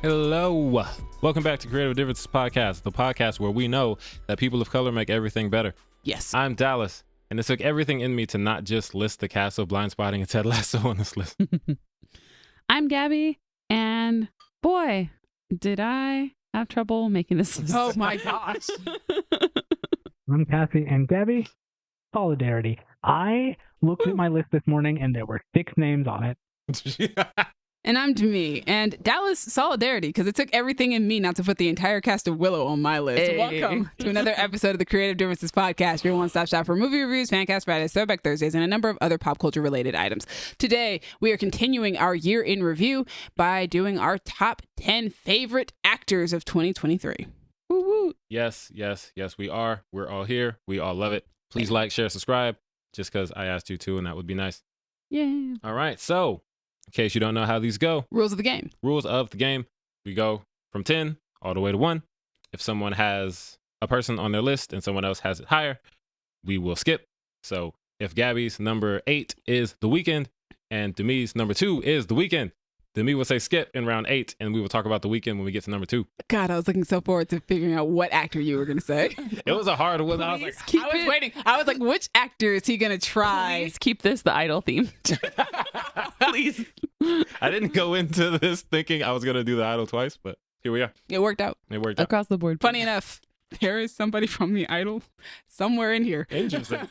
Hello. Welcome back to Creative Differences Podcast, the podcast where we know that people of color make everything better. Yes. I'm Dallas, and it took everything in me to not just list the cast of Blindspotting and Ted Lasso on this list. I'm Gabby, and boy, did I have trouble making this list. Oh my gosh. I'm Cassie, and Gabby, solidarity. I looked at my list this morning, and there were 6 names on it. And I'm Demi, and Dallas, solidarity, because it took everything in me not to put the entire cast of Willow on my list. Hey. Welcome to another episode of the Creative Differences Podcast, your one-stop shop for movie reviews, Fancast Fridays, Throwback Thursdays, and a number of other pop culture-related items. Today, we are continuing our year in review by doing our top 10 favorite actors of 2023. Woo woo. Yes, we are. We're all here. We all love it. Please like, share, subscribe, just because I asked you to, and that would be nice. Yeah. All right, so in case you don't know how these go, Rules of the game. rules of the game, we go from 10 all the way to 1. If someone has a person on their list and someone else has it higher, we will skip. So if Gabby's number 8 is The Weeknd and Demi's number 2 is The Weeknd, Demi will say skip in round 8, and we will talk about The Weeknd when we get to number 2. God, I was looking so forward to figuring out what actor you were going to say. It was a hard one. I was like, I was waiting. I was like, which actor is he going to try? Please keep this the idol theme. Please. I didn't go into this thinking I was going to do the Idol twice, but here we are. It worked out. It worked out. Across the board. Funny enough, there is somebody from the Idol somewhere in here. Interesting.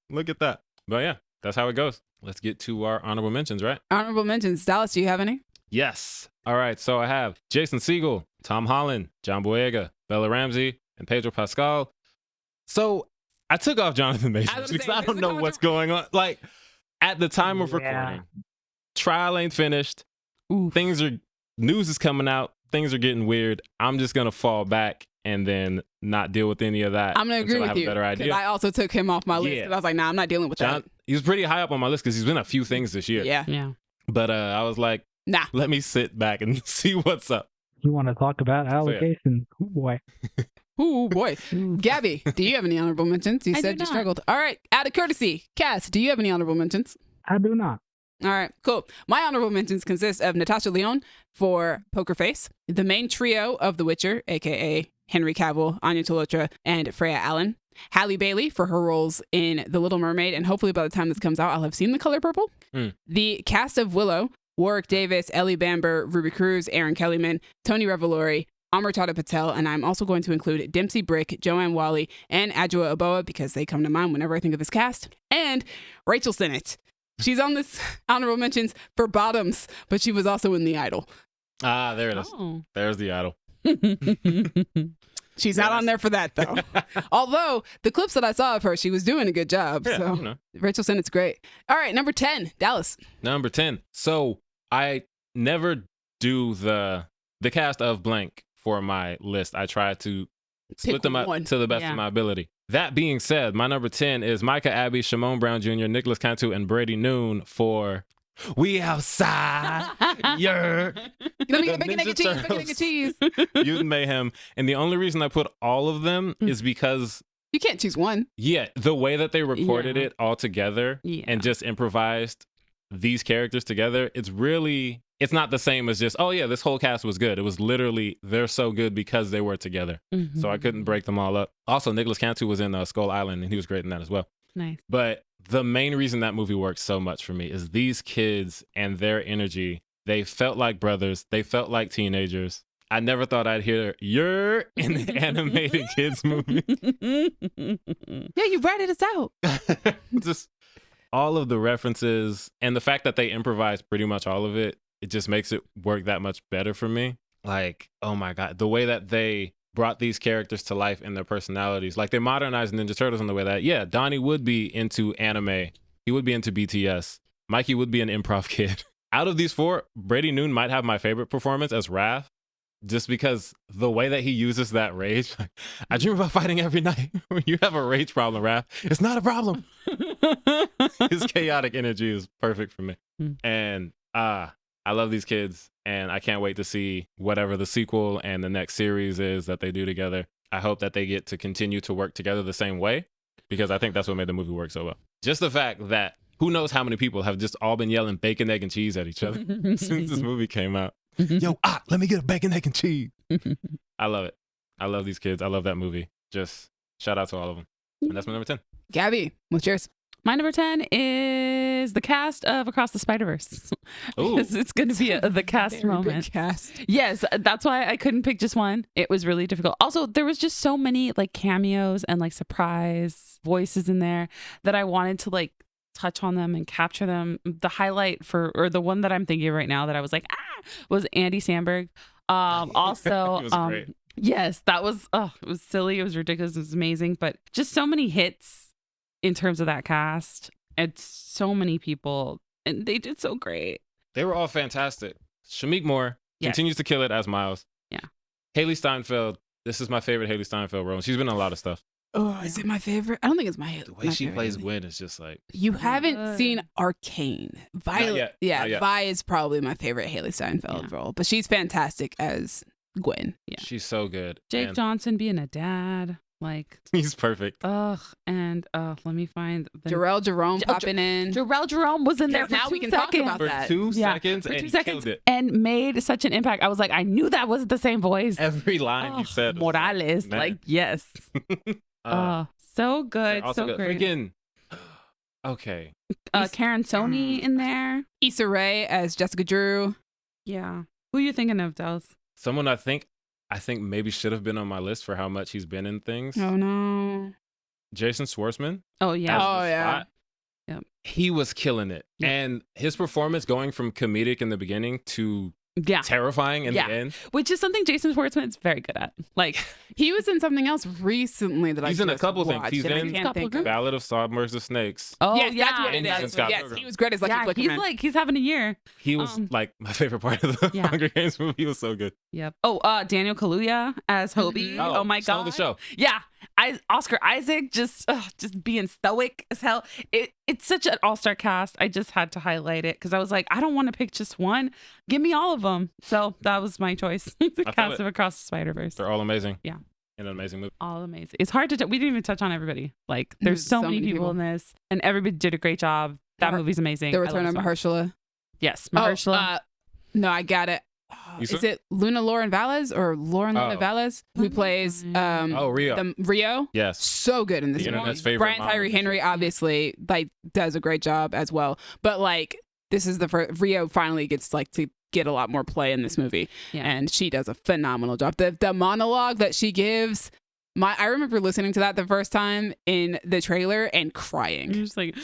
Look at that. But yeah, that's how it goes. Let's get to our honorable mentions, right? Honorable mentions. Dallas, do you have any? Yes. All right. So I have Jason Segel, Tom Holland, John Boyega, Bella Ramsey, and Pedro Pascal. So I took off Jonathan Majors I was because saying, I this don't is know what's going on. Like at the time of Yeah. recording, trial ain't finished. Oof. News is coming out. Things are getting weird. I'm just gonna fall back and then not deal with any of that. I'm going to agree until I with have you. a better 'Cause idea. I also took him off my list. Yeah. 'Cause I was like, nah, I'm not dealing with John, he was pretty high up on my list because he's been a few things this year. that. Yeah. Yeah. But I was like, Nah. let me sit back and see what's up. You want to talk about allegations? Oh, boy. Ooh, boy. Gabby, do you have any honorable mentions? You I said do you not. struggled. All right. Out of courtesy, Cass, do you have any honorable mentions? I do not. All right, cool. My honorable mentions consist of Natasha Lyonne for Poker Face, the main trio of The Witcher, aka Henry Cavill, Anya Talotra, and Freya Allen, Halle Bailey for her roles in The Little Mermaid, and hopefully by the time this comes out, I'll have seen The Color Purple. The cast of Willow, Warwick Davis, Ellie Bamber, Ruby Cruz, Aaron Kellyman, Tony Revolori, Amrita Patel, and I'm also going to include Dempsey Brick, Joanne Whalley, and Adjoa Oboa because they come to mind whenever I think of this cast, and Rachel Sennett. She's on this honorable mentions for Bottoms, but she was also in The Idol. Ah, there it is. Oh. There's the Idol. She's not on there for that, though. Although, the clips that I saw of her, she was doing a good job. Yeah, So you know. Rachel Sennett's great. All right, number 10, Dallas. Number 10. So I never do the cast of blank for my list. I try to split Pick them up one. to the best Yeah. of my ability. That being said, my number 10 is Micah Abbey, Shimon Brown Jr., Nicholas Cantu, and Brady Noon for We Outside. Yeah. Let me The get bacon, egg, and Ninja cheese. Bacon, egg, and cheese. Mutant Mayhem. And the only reason I put all of them is because, You can't choose one. yeah, the way that they recorded Yeah. it all together Yeah. and just improvised these characters together, it's not the same as just, oh yeah, this whole cast was good. It was literally, they're so good because they were together. Mhm. So I couldn't break them all up. Also, Nicholas Cantu was in Skull Island, and he was great in that as well. Nice. But the main reason that movie works so much for me is these kids and their energy. They felt like brothers. They felt like teenagers. I never thought I'd hear "you're" in an animated kids movie. Yeah, you ratted us out. Just all of the references and the fact that they improvised pretty much all of it, it just makes it work that much better for me. Like, oh my God, the way that they brought these characters to life and their personalities. Like they modernized Ninja Turtles in the way that, yeah, Donnie would be into anime. He would be into BTS. Mikey would be an improv kid. Out of these 4, Brady Noon might have my favorite performance as Raph, just because the way that he uses that rage. I dream about fighting every night. When you have a rage problem, Raph, it's not a problem. His chaotic energy is perfect for me. And I love these kids, and I can't wait to see whatever the sequel and the next series is that they do together. I hope that they get to continue to work together the same way, because I think that's what made the movie work so well. Just the fact that who knows how many people have just all been yelling bacon, egg, and cheese at each other since this movie came out. Yo, let me get a bacon, egg, and cheese. I love it. I love these kids. I love that movie. Just shout out to all of them. And that's my number 10. Gabby, what's yours? My number 10 is the cast of Across the Spider-Verse. Ooh. Because it's going to be the cast Very big moment. cast. Yes, that's why I couldn't pick just one. It was really difficult. Also, there was just so many like cameos and like surprise voices in there that I wanted to like touch on them and capture them. The highlight or the one that I'm thinking of right now that I was like, was Andy Samberg. Also, It was great. yes, that was, it was silly. It was ridiculous. It was amazing. But just so many hits in terms of that cast and so many people, and they did so great. They were all fantastic. Shamik Moore Yes. continues to kill it as Miles. Yeah. Haley Steinfeld. This is my favorite Haley Steinfeld role. She's been in a lot of stuff. Oh, is it my favorite? I don't think it's my The way my she favorite plays Haley. Gwen is just like, You haven't Good. seen Arcane. Violet. yet. Yeah, Not yet. Vi is probably my favorite Haley Steinfeld role, but she's fantastic as Gwen. Yeah. she's so good. Jake And Johnson being a dad, like, he's perfect. and let me find the Jarrell Jerome Oh, popping in. Jarrell Jerome was in there for Now 2 we can seconds. talk about For that. 2 Yeah, seconds, for and 2 he seconds, killed it. and made such an impact. I was like, I knew that wasn't the same voice. Every line he said. was like, Morales, man. like, yes. So good, also so good. great. Freaking. Okay. Karen Sony in there. Issa Rae as Jessica Drew. Yeah. Who are you thinking of, Dels? Someone I think maybe should have been on my list for how much he's been in things. Oh no. Jason Schwartzman. Oh, as yeah. Oh, the yeah. Spot. Yep. He was killing it. Yeah. And his performance going from comedic in the beginning to Yeah. terrifying in Yeah. the end. Which is something Jason Schwartzman is very good at. Like, He was in something else recently that He's I in a just couple things. watched, He's and I in can't think of. Ballad of Submersive Snakes. oh, Yes, yeah. that's what And it he's in is. Scott Yes, Pilgrim. he was great as Lucky Yeah, Flickerman. he's having a year. He was like my favorite part of the Yeah. Hunger Games movie. He was so good. Yep. Oh, Daniel Kaluuya as Hobie. Mhm. Oh my stole god. the show. Yeah. Oscar Isaac just being stoic as hell. It's such an all-star cast. I just had to highlight it because I was like, I don't want to pick just one. Give me all of them. So that was my choice. The feel cast it. of Across the Spider-Verse. They're all amazing. Yeah. In an amazing movie. All amazing. It's hard to we didn't even touch on everybody. Like there's so many people in this, and everybody did a great job. That movie's amazing. The I Return love of it so much. Mahershala. Yes, Oh, Mahershala. no, I got it. You Is said- it Luna Lauren Valles or Lauren Luna Oh. Valles who plays Rio. Rio? Yes. So good in this The movie. internet's favorite Brian mom Tyree and Henry shit. obviously like does a great job as well. But like this is the first Rio finally gets like to get a lot more play in this movie. Yeah. And she does a phenomenal job. The monologue that she gives, I remember listening to that the first time in the trailer and crying. You're just like,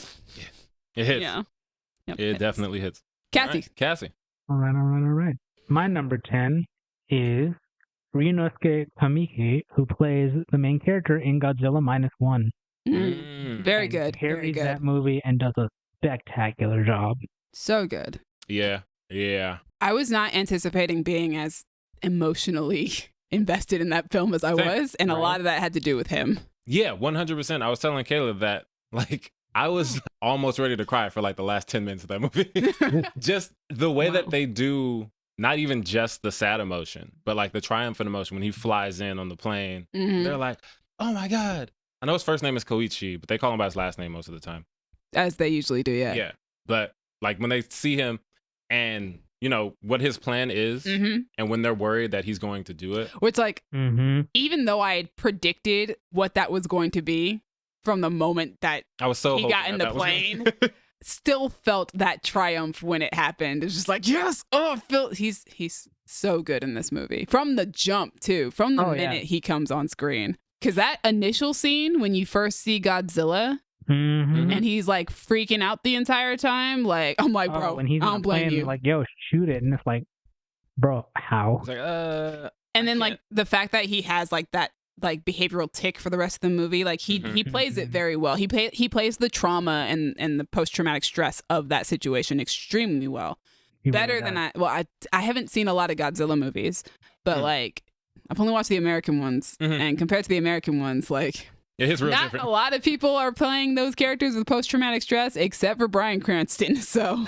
It hits. yeah. Yep, It hits. definitely hits. Cassie. All right, Cassie. All right. My number 10 is Ryunosuke Kamiki, who plays the main character in Godzilla -1. Very And good. Very Carries good. that movie and does a spectacular job. So good. Yeah. Yeah. I was not anticipating being as emotionally invested in that film as I Same. was, and a Right. lot of that had to do with him. Yeah, 100%. I was telling Caleb that, like, I was almost ready to cry for like the last 10 minutes of that movie. Just the way that Wow. they do, not even just the sad emotion, but like the triumphant emotion when he flies in on the plane. Mhm. They're like, oh my God. I know his first name is Koichi, but they call him by his last name most of the time. As they usually do, yeah. Yeah. But like when they see him and, you know, what his plan is, Mm-hmm. and when they're worried that he's going to do it. Which, like, Mm-hmm. even though I had predicted what that was going to be from the moment that I was so He hoping got in that the that was gonna- still felt that triumph when it happened. It's just like, yes, oh, Phil, he's so good in this movie. From the jump, too. From the Oh, yeah. minute he comes on screen. Because that initial scene when you first see Godzilla Mm-hmm. and he's like freaking out the entire time, like, I'm like, bro, when he's I on don't the blame plane, you. like, yo, shoot it. And it's like, bro, how? It's like, And then I like can't- the fact that he has like that like behavioral tick for the rest of the movie, like he Mhm. plays it very well. He plays the trauma and the post traumatic stress of that situation extremely well. He Better really than does. I haven't seen a lot of Godzilla movies, but Mm. like I've only watched the American ones, Mhm. and compared to the American ones, like it hits real not different. a lot of people are playing those characters with post traumatic stress except for Bryan Cranston. So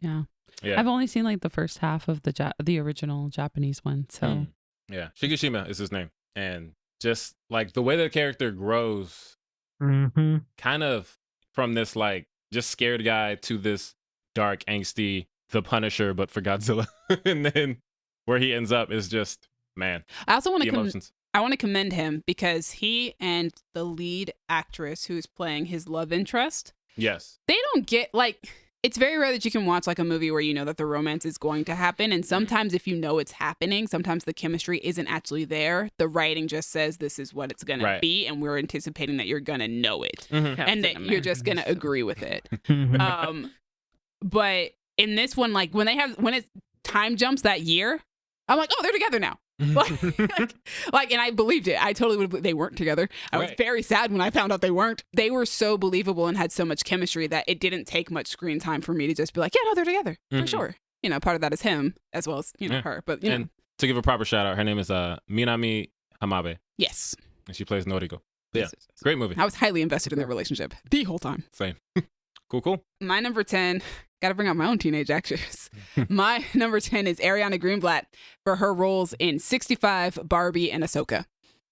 Yeah. Yeah. I've only seen like the first half of the original Japanese one. So Mm. Yeah, Shigeshima is his name, and just like the way the character grows, Mhm. kind of from this like just scared guy to this dark, angsty the Punisher, but for Godzilla. And then where he ends up is just, man, I also want the to emotions. I want to commend him because he and the lead actress who's playing his love interest, Yes. they don't get like, it's very rare that you can watch like a movie where you know that the romance is going to happen. And sometimes if you know it's happening, sometimes the chemistry isn't actually there. The writing just says this is what it's going to be. And we're anticipating that you're going to know it and that you're just going to agree with it. But in this one, like when it time jumps that year, I'm like, oh, they're together now. like, and I believed it. I totally would. They weren't together. I was very sad when I found out they weren't. They were so believable and had so much chemistry that it didn't take much screen time for me to just be like, yeah, no, they're together for sure. You know, part of that is him as well as her. But and to give a proper shout out, her name is Minami Hamabe. Yes, and she plays Noriko. Yeah, great movie. I was highly invested in their relationship the whole time. Same. Cool. My number 10. Got to bring out my own teenage actors. My number 10 is Ariana Greenblatt for her roles in 65, Barbie, and Ahsoka.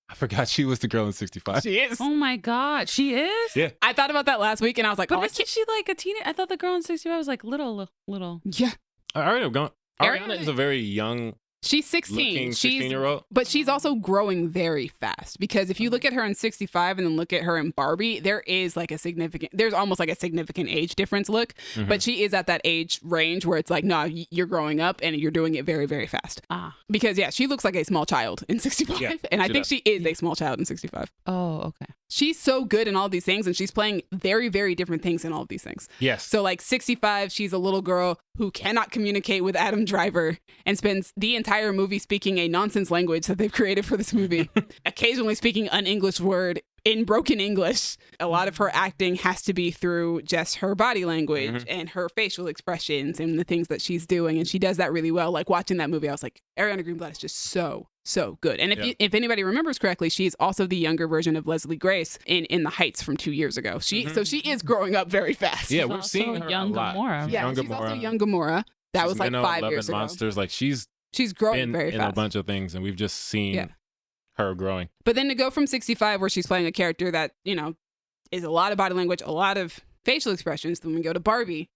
I forgot she was the girl in 65. She is. Oh my God, she is? Yeah. I thought about that last week and I was like, but isn't she like a teenager? I thought the girl in 65 was like little. Yeah. Ariana is a very young. She's 16. She's 16-year-old. But she's also growing very fast because if you look at her in 65 and then look at her in Barbie, there's almost like a significant age difference but she is at that age range where it's like, no, you're growing up and you're doing it very, very fast. Because she looks like a small child in 65 and I think she is a small child in 65. Oh, okay. She's so good in all of these things and she's playing very, very different things in all of these things. Yes. So like 65, she's a little girl who cannot communicate with Adam Driver and spends the entire movie speaking a nonsense language that they've created for this movie, occasionally speaking an English word in broken English. A lot of her acting has to be through just her body language and her facial expressions and the things that she's doing. And she does that really well. Like watching that movie, I was like, Ariana Greenblatt is just so good. And if anybody remembers correctly, she's also the younger version of Leslie Grace in The Heights from 2 years ago. So she is growing up very fast. Yeah, we're seeing her young a lot. Gamora. Yeah, she's also young Gamora. That was like 5 years ago. Monsters, like she's growing very in fast. a bunch of things, and we've just seen her growing. But then to go from 65, where she's playing a character that is a lot of body language, a lot of facial expressions, then we go to Barbie,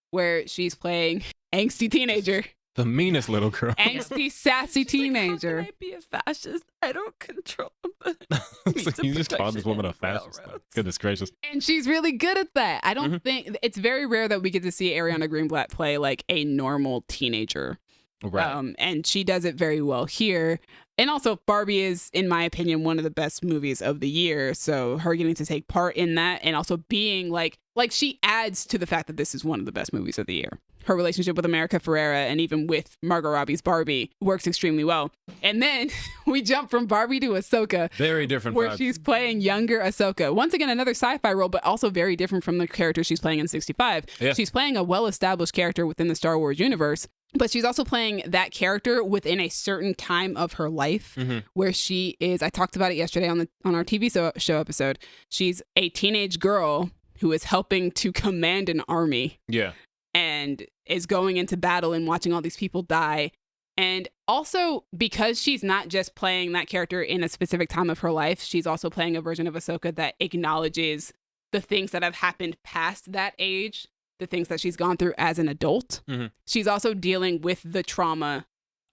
where she's playing angsty teenager. The meanest little girl. Angsty, sassy teenager. How can I be a fascist? I don't control the like, you just called this woman a fascist. Goodness gracious. And she's really good at that. I don't think it's very rare that we get to see Ariana Greenblatt play like a normal teenager. Right. And she does it very well here. And also Barbie is, in my opinion, one of the best movies of the year. So her getting to take part in that and also being like she adds to the fact that this is one of the best movies of the year. Her relationship with America Ferrera and even with Margot Robbie's Barbie works extremely well. And then we jump from Barbie to Ahsoka. Very different where vibes. she's playing younger Ahsoka. Once again, another sci-fi role, but also very different from the character she's playing in 65. Yeah. She's playing a well-established character within the Star Wars universe. But she's also playing that character within a certain time of her life where she is, I talked about it yesterday on our TV show episode. She's a teenage girl who is helping to command an army. Yeah. And is going into battle and watching all these people die. And also because she's not just playing that character in a specific time of her life, she's also playing a version of Ahsoka that acknowledges the things that have happened past that age, the things that she's gone through as an adult. She's also dealing with the trauma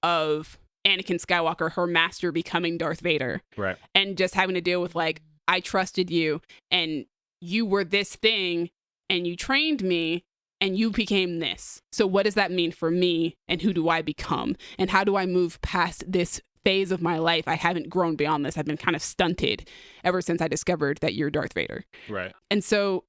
of Anakin Skywalker, her master, becoming Darth Vader. Right. And just having to deal with like, I trusted you and you were this thing and you trained me and you became this. So what does that mean for me and who do I become? And how do I move past this phase of my life? I haven't grown beyond this. I've been kind of stunted ever since I discovered that you're Darth Vader. Right. And so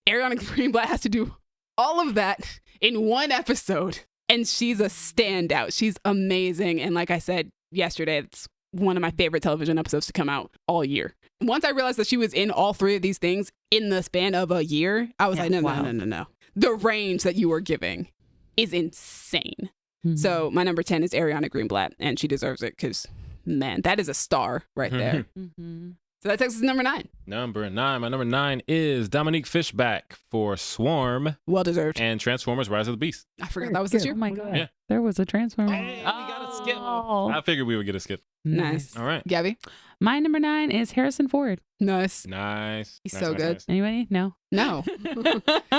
Ariana Greenblatt has to do all of that in one episode. And she's a standout. She's amazing. And like I said yesterday, it's one of my favorite television episodes to come out all year. Once I realized that she was in all three of these things in the span of a year, I was like, no. The range that you are giving is insane. So my number 10 is Ariana Greenblatt, and she deserves it because, man, that is a star right there. So that takes us to number 9. My number 9 is Dominique Fishback for Swarm. Well deserved. And Transformers Rise of the Beast. I forgot that was this year. Oh my God. Yeah. There was a Transformer. Hey, we got a skip. I figured we would get a skip. Nice. All right. Gabby? My number 9 is Harrison Ford. Nice. Nice. He's Nice, so nice, good. nice. Anybody? No. No.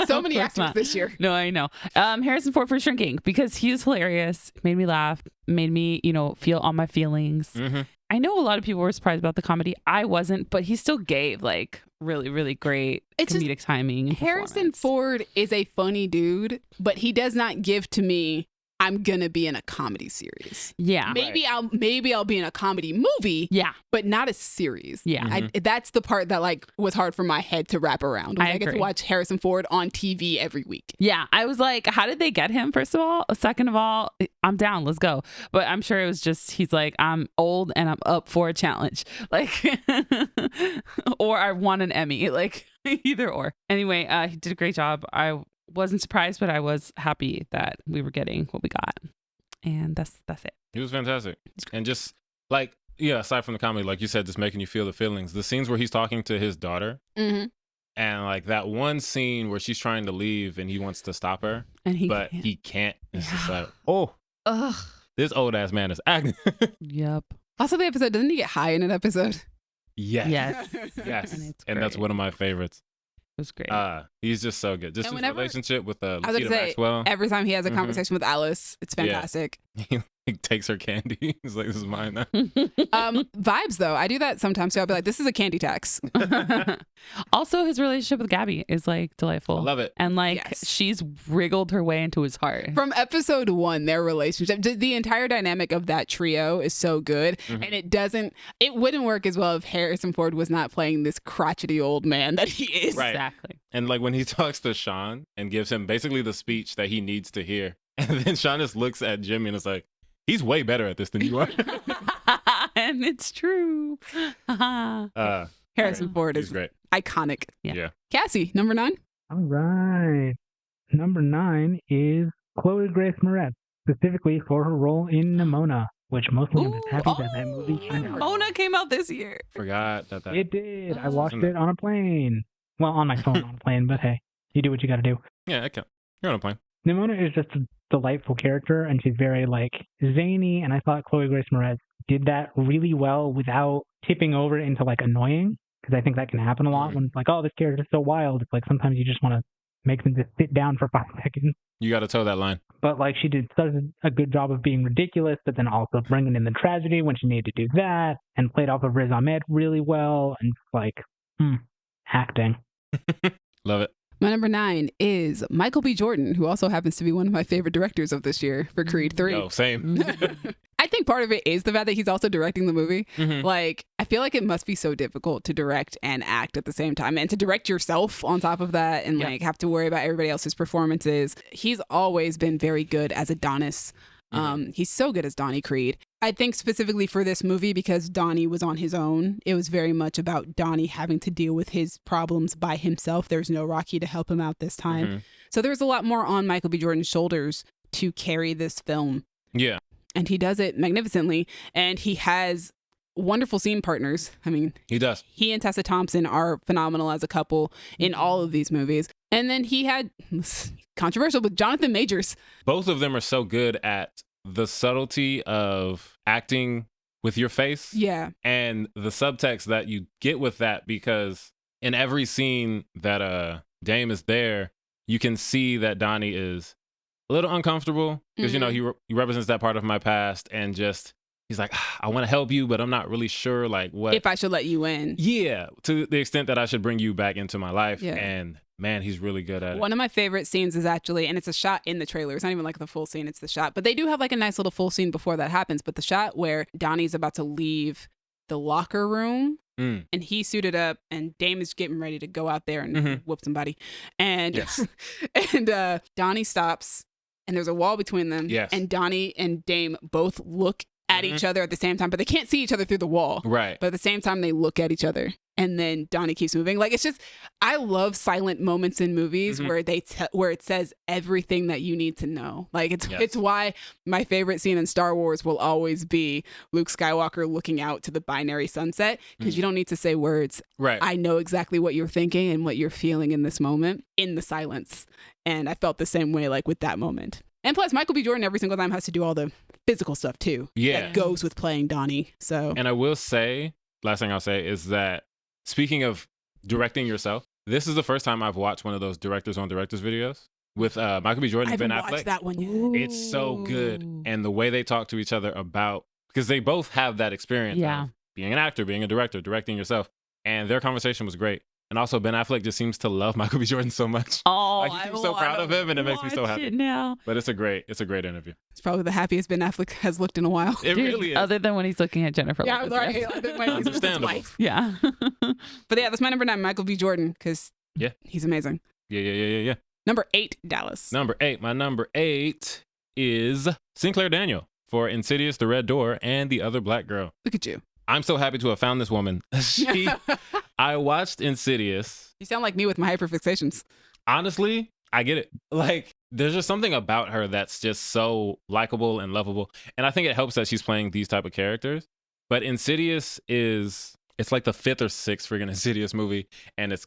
So Of many course actors not. this year. No, I know. Harrison Ford for Shrinking, because he was hilarious, made me laugh, made me, feel all my feelings. Mm-hmm. I know a lot of people were surprised about the comedy. I wasn't, but he still gave like really, really great It's just- comedic timing. And Harrison performance. Ford is a funny dude, but he does not give to me, I'm gonna be in a comedy series. Yeah. Maybe I'll be in a comedy movie, Yeah. but not a series. Yeah. That's the part that like was hard for my head to wrap around. I get to agree. watch Harrison Ford on TV every week. Yeah. I was like, how did they get him, first of all? Second of all, I'm down. Let's go. But I'm sure it was just, he's like, I'm old and I'm up for a challenge. Like, or I won an Emmy. Like, either or. Anyway, he did a great job. I wasn't surprised, but I was happy that we were getting what we got. And that's it. He was fantastic. And just like, yeah, aside from the comedy, like you said, just making you feel the feelings. The scenes where he's talking to his daughter Mm-hmm. and like that one scene where she's trying to leave and he wants to stop her, And but can't. he can't. It's just like, oh, Ugh. this old ass man is acting. Yep. Also, the episode, doesn't he get high in an episode? Yes. Yes. Yes. And it's And that's great. one of my favorites. It was great. He's just so good. Just And his whenever- relationship with I was Lupita gonna say, Maxwell. every time he has a Mhm. conversation with Alice, it's Yeah. fantastic. He takes her candy. He's like, this is mine now. Vibes, though. I do that sometimes, too. I'll be like, this is a candy tax. Also, his relationship with Gabby is like delightful. I love it. And like Yes. she's wriggled her way into his heart. From episode 1, their relationship, the entire dynamic of that trio is so good. Mhm. And it wouldn't work as well if Harrison Ford was not playing this crotchety old man that he is. Right. Exactly. And like when he talks to Sean and gives him basically the speech that he needs to hear. And then Sean just looks at Jimmy and is like, he's way better at this than you are. And it's true. Harrison Ford He's is great. iconic. Yeah. Cassie, number 9. All right. Number 9 is Chloe Grace Moretz, specifically for her role in Nimona, which mostly I'm just happy that that movie came out. Mona came out this year. Forgot that. It did. I watched Isn't it? it on a plane. Well, on my phone on a plane, but hey, you do what you got to do. Yeah, okay. You're on a plane. Nimona is just a delightful character, and she's very like zany. And I thought Chloe Grace Moretz did that really well without tipping over into like annoying, because I think that can happen a lot when it's like, oh, this character is so wild. It's like sometimes you just want to make them just sit down for 5 seconds. You got to toe that line. But like she did such a good job of being ridiculous, but then also bringing in the tragedy when she needed to do that, and played off of Riz Ahmed really well, and like acting. Love it. My number 9 is Michael B. Jordan, who also happens to be one of my favorite directors of this year for Creed 3. Yo, same. I think part of it is the fact that he's also directing the movie. Mhm. Like, I feel like it must be so difficult to direct and act at the same time, and to direct yourself on top of that, and Yeah. like have to worry about everybody else's performances. He's always been very good as Adonis. He's so good as Donnie Creed. I think specifically for this movie, because Donnie was on his own, it was very much about Donnie having to deal with his problems by himself. There's no Rocky to help him out this time. Mhm. So there's a lot more on Michael B. Jordan's shoulders to carry this film. Yeah. And he does it magnificently. And he has wonderful scene partners. I mean, He does. he and Tessa Thompson are phenomenal as a couple in all of these movies. And then he had, controversial, but Jonathan Majors. Both of them are so good at the subtlety of acting with your face Yeah. and the subtext that you get with that, because in every scene that Dame is there, you can see that Donnie is a little uncomfortable because, he represents that part of my past, and just, he's like, I want to help you, but I'm not really sure like what. If I should let you in. Yeah, to the extent that I should bring you back into my life. Yeah. And man, he's really good at it. One of my favorite scenes is actually, and it's a shot in the trailer. It's not even like the full scene, it's the shot. But they do have like a nice little full scene before that happens. But the shot where Donnie's about to leave the locker room Mm. and he's suited up and Dame is getting ready to go out there and Mhm. whoop somebody. And, Yes. and Donnie stops and there's a wall between them. Yes. And Donnie and Dame both look at Mhm. each other at the same time, but they can't see each other through the wall. Right. But at the same time, they look at each other, and then Donnie keeps moving. Like, it's just, I love silent moments in movies Mhm. where where it says everything that you need to know. Like, Yes. it's why my favorite scene in Star Wars will always be Luke Skywalker looking out to the binary sunset, because you don't need to say words. Right. I know exactly what you're thinking and what you're feeling in this moment in the silence. And I felt the same way, like, with that moment. And plus, Michael B. Jordan every single time has to do all the physical stuff too. Yeah. That goes with playing Donnie. So And I will say, last thing I'll say is that speaking of directing yourself, this is the first time I've watched one of those directors on directors videos with Michael B. Jordan I and Ben haven't Affleck. watched that one yet. It's so good. And the way they talk to each other about, because they both have that experience Yeah. of being an actor, being a director, directing yourself. And their conversation was great. And also Ben Affleck just seems to love Michael B. Jordan so much. Oh, Like, he seems so proud of him, and it makes me so watch happy. it now. But it's a great interview. It's probably the happiest Ben Affleck has looked in a while. It Dude, really is. Other than when he's looking at Jennifer Yeah, Lopez. right. yes. Other than when he's with his Understandable. wife. Yeah. But yeah, that's my number 9, Michael B. Jordan, because Yeah. he's amazing. Yeah. Number 8, Dallas. Number 8. My number 8 is Sinclair Daniel for Insidious, The Red Door, and The Other Black Girl. Look at you. I'm so happy to have found this woman. I watched Insidious. You sound like me with my hyperfixations. Honestly, I get it. Like, there's just something about her that's just so likable and lovable. And I think it helps that she's playing these type of characters. But Insidious it's like the 5th or 6th friggin' Insidious movie. And it's,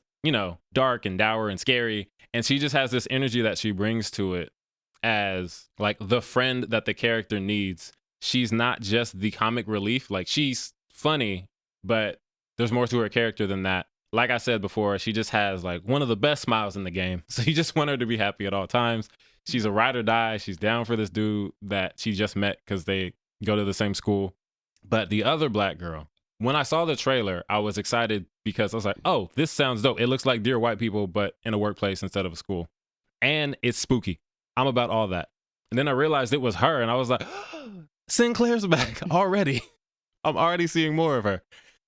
dark and dour and scary. And she just has this energy that she brings to it as like the friend that the character needs. She's not just the comic relief. Like, she's funny, but there's more to her character than that. Like I said before, she just has like one of the best smiles in the game. So you just want her to be happy at all times. She's a ride or die. She's down for this dude that she just met because they go to the same school. But The Other Black Girl, when I saw the trailer, I was excited because I was like, oh, this sounds dope. It looks like Dear White People, but in a workplace instead of a school. And it's spooky. I'm about all that. And then I realized it was her, and I was like, Sinclair's back already. I'm already seeing more of her.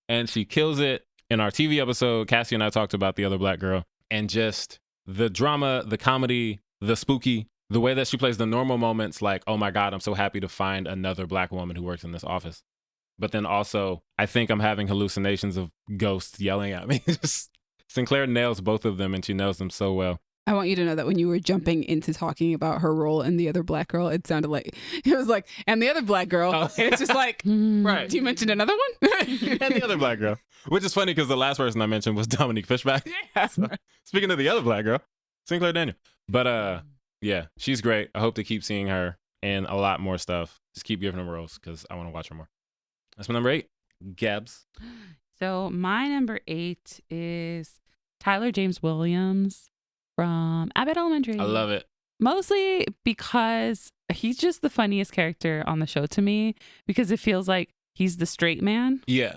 And she kills it. In our TV episode, Cassie and I talked about The Other Black Girl, and just the drama, the comedy, the spooky, the way that she plays the normal moments, like, oh my God, I'm so happy to find another Black woman who works in this office. But then also, I think I'm having hallucinations of ghosts yelling at me. Just Sinclair nails both of them, and she nails them so well. I want you to know that when you were jumping into talking about her role in The Other Black Girl, it sounded like, it was like, and The Other Black Girl. Oh. And it's just like, Right. do you mention another one? And The Other Black Girl. Which is funny because the last person I mentioned was Dominique Fishback. Yeah. So, speaking of The Other Black Girl, Sinclair Daniel. But yeah, she's great. I hope to keep seeing her in a lot more stuff. Just keep giving her roles because I want to watch her more. That's my number 8. Gabs. So my number 8 is Tyler James Williams from Abbott Elementary. I love it. Mostly because he's just the funniest character on the show to me, because it feels like he's the straight man. Yeah.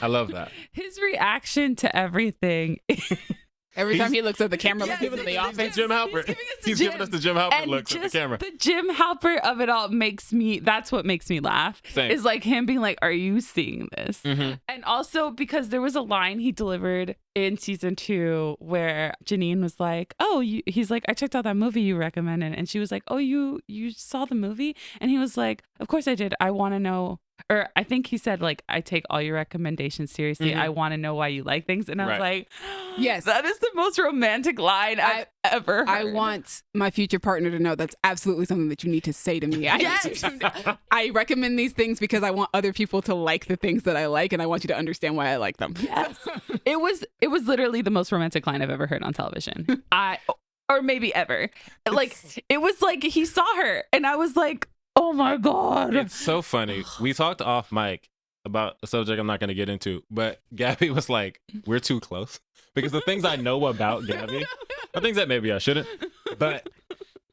I love that. His reaction to everything. Every time he looks at the camera, Yes, like even in the he's office. Jim Halpert. He's Giving us the Jim Halpert and looks at the just camera. the Jim Halpert of it all that's what makes me laugh. Same. Is like him being like, are you seeing this? Mhm. And also because there was a line he delivered in season 2 where Janine was like, oh, he's like, I checked out that movie you recommended. And she was like, oh, you saw the movie? And he was like, of course I did. I want to know. Or I think he said, like, I take all your recommendations seriously. Mhm. I want to know why you like things. And I was Right. like, Yes. that is the most romantic line I've ever heard. I want my future partner to know that's absolutely something that you need to say to me. Yes. I recommend these things because I want other people to like the things that I like, and I want you to understand why I like them. Yes. It was literally the most romantic line I've ever heard on television. Or maybe ever. Like, it was like he saw her and I was like, oh my God. It's so funny. We talked off mic about a subject I'm not going to get into, but Gabby was like, we're too close. Because the things I know about Gabby are things that maybe I shouldn't. But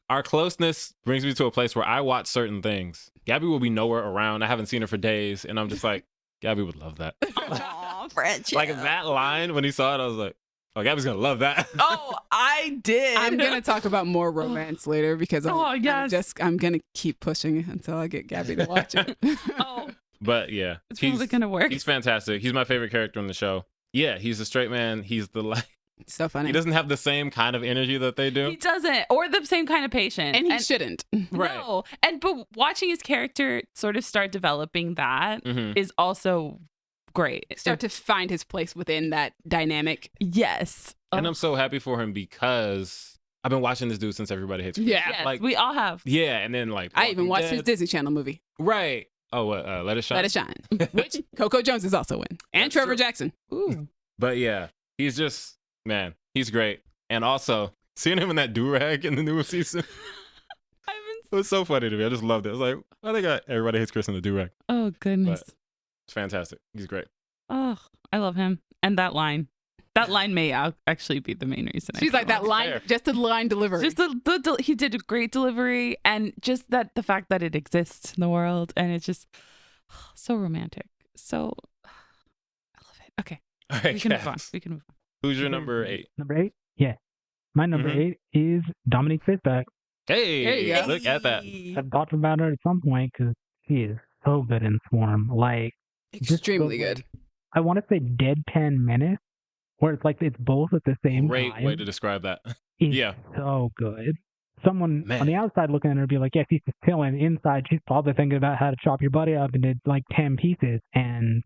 our closeness brings me to a place where I watch certain things. Gabby will be nowhere around. I haven't seen her for days. And I'm just like, Gabby would love that. Aw, friendship. Like that line, when he saw it, I was like, oh, Gabby's going to love that. Oh, I did. I'm gonna talk about more romance later because yes. I'm gonna keep pushing until I get Gabby to watch it. Oh, But yeah, it's probably gonna work. he's fantastic. He's my favorite character in the show. Yeah, he's a straight man. He's So funny. he doesn't have the same kind of energy that they do. He doesn't, or the same kind of patience. and he shouldn't. Right. No, but watching his character sort of start developing that is Mhm. also great. Start to find his place within that dynamic. Yes. And I'm so happy for him because I've been watching this dude since Everybody Hates Chris. Yeah. Yes, like- we all have. Yeah, and then like I even Walking watched his Dead. Disney Channel movie, Right. Oh, what? Let It Shine. Let It Shine, which Coco Jones is also in, and That's Trevor true. Jackson. Ooh. But yeah, he's just, man, he's great. And also, seeing him in that do-rag in the newest season, it was so funny to me. I just loved it. I was like, oh, they got Everybody Hates Chris in the do-rag. Oh goodness. It's fantastic. He's great. Oh, I love him. And that line. That line may actually be the main reason. She's like that line, just the line delivery. Just he did a great delivery, and just that the fact that it exists in the world, and it's just so romantic. So I love it. Okay, All right, we can move on. Cass. We can move on. Who's your number 8? Number 8? Yeah. My number 8 is Dominique Fishback. Hey, There you go. look at that. I've talked about her at some point because she is so good in Swarm. Like, Extremely good. I want to say deadpan menace, where it's like it's both at the same Great time. way to describe that. It's Yeah. so good. Someone Man. on the outside looking at her would be like, yeah, she's just chilling. Inside, she's probably thinking about how to chop your buddy up into like 10 pieces. And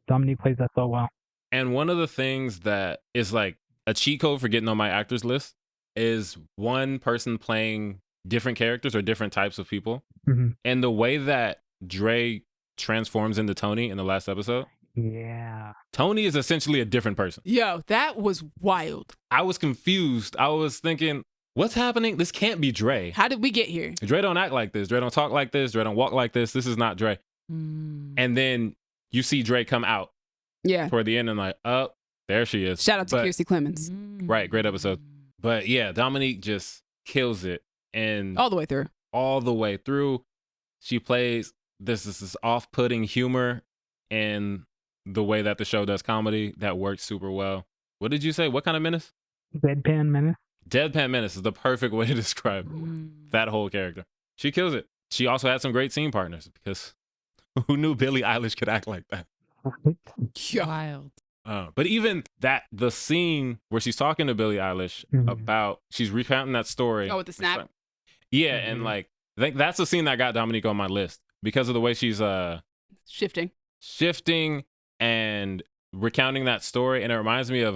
Dominique plays that so well. And one of the things that is like a cheat code for getting on my actors list is one person playing different characters or different types of people. Mm-hmm. And the way that Dre transforms into Tony in the last episode, Yeah. Tony is essentially a different person. Yo, that was wild. I was confused. I was thinking, what's happening? This can't be Dre. How did we get here? Dre don't act like this. Dre don't talk like this. Dre don't walk like this. This is not Dre. And then you see Dre come out Yeah. toward the end and like, oh, there she is. Shout out to But- Kiersey Clemens. Right, great episode. But yeah, Dominique just kills it. And All the way through. all the way through, she plays this off-putting humor and the way that the show does comedy that works super well. What did you say? What kind of menace? Deadpan menace. Deadpan menace is the perfect way to describe that whole character. She kills it. She also had some great scene partners because who knew Billie Eilish could act like that? Wild. But even that, the scene where she's talking to Billie Eilish about, she's recounting that story. Oh, with the snap? It's like- yeah, and like, I think that's the scene that got Dominique on my list because of the way she's shifting and recounting that story. And it reminds me of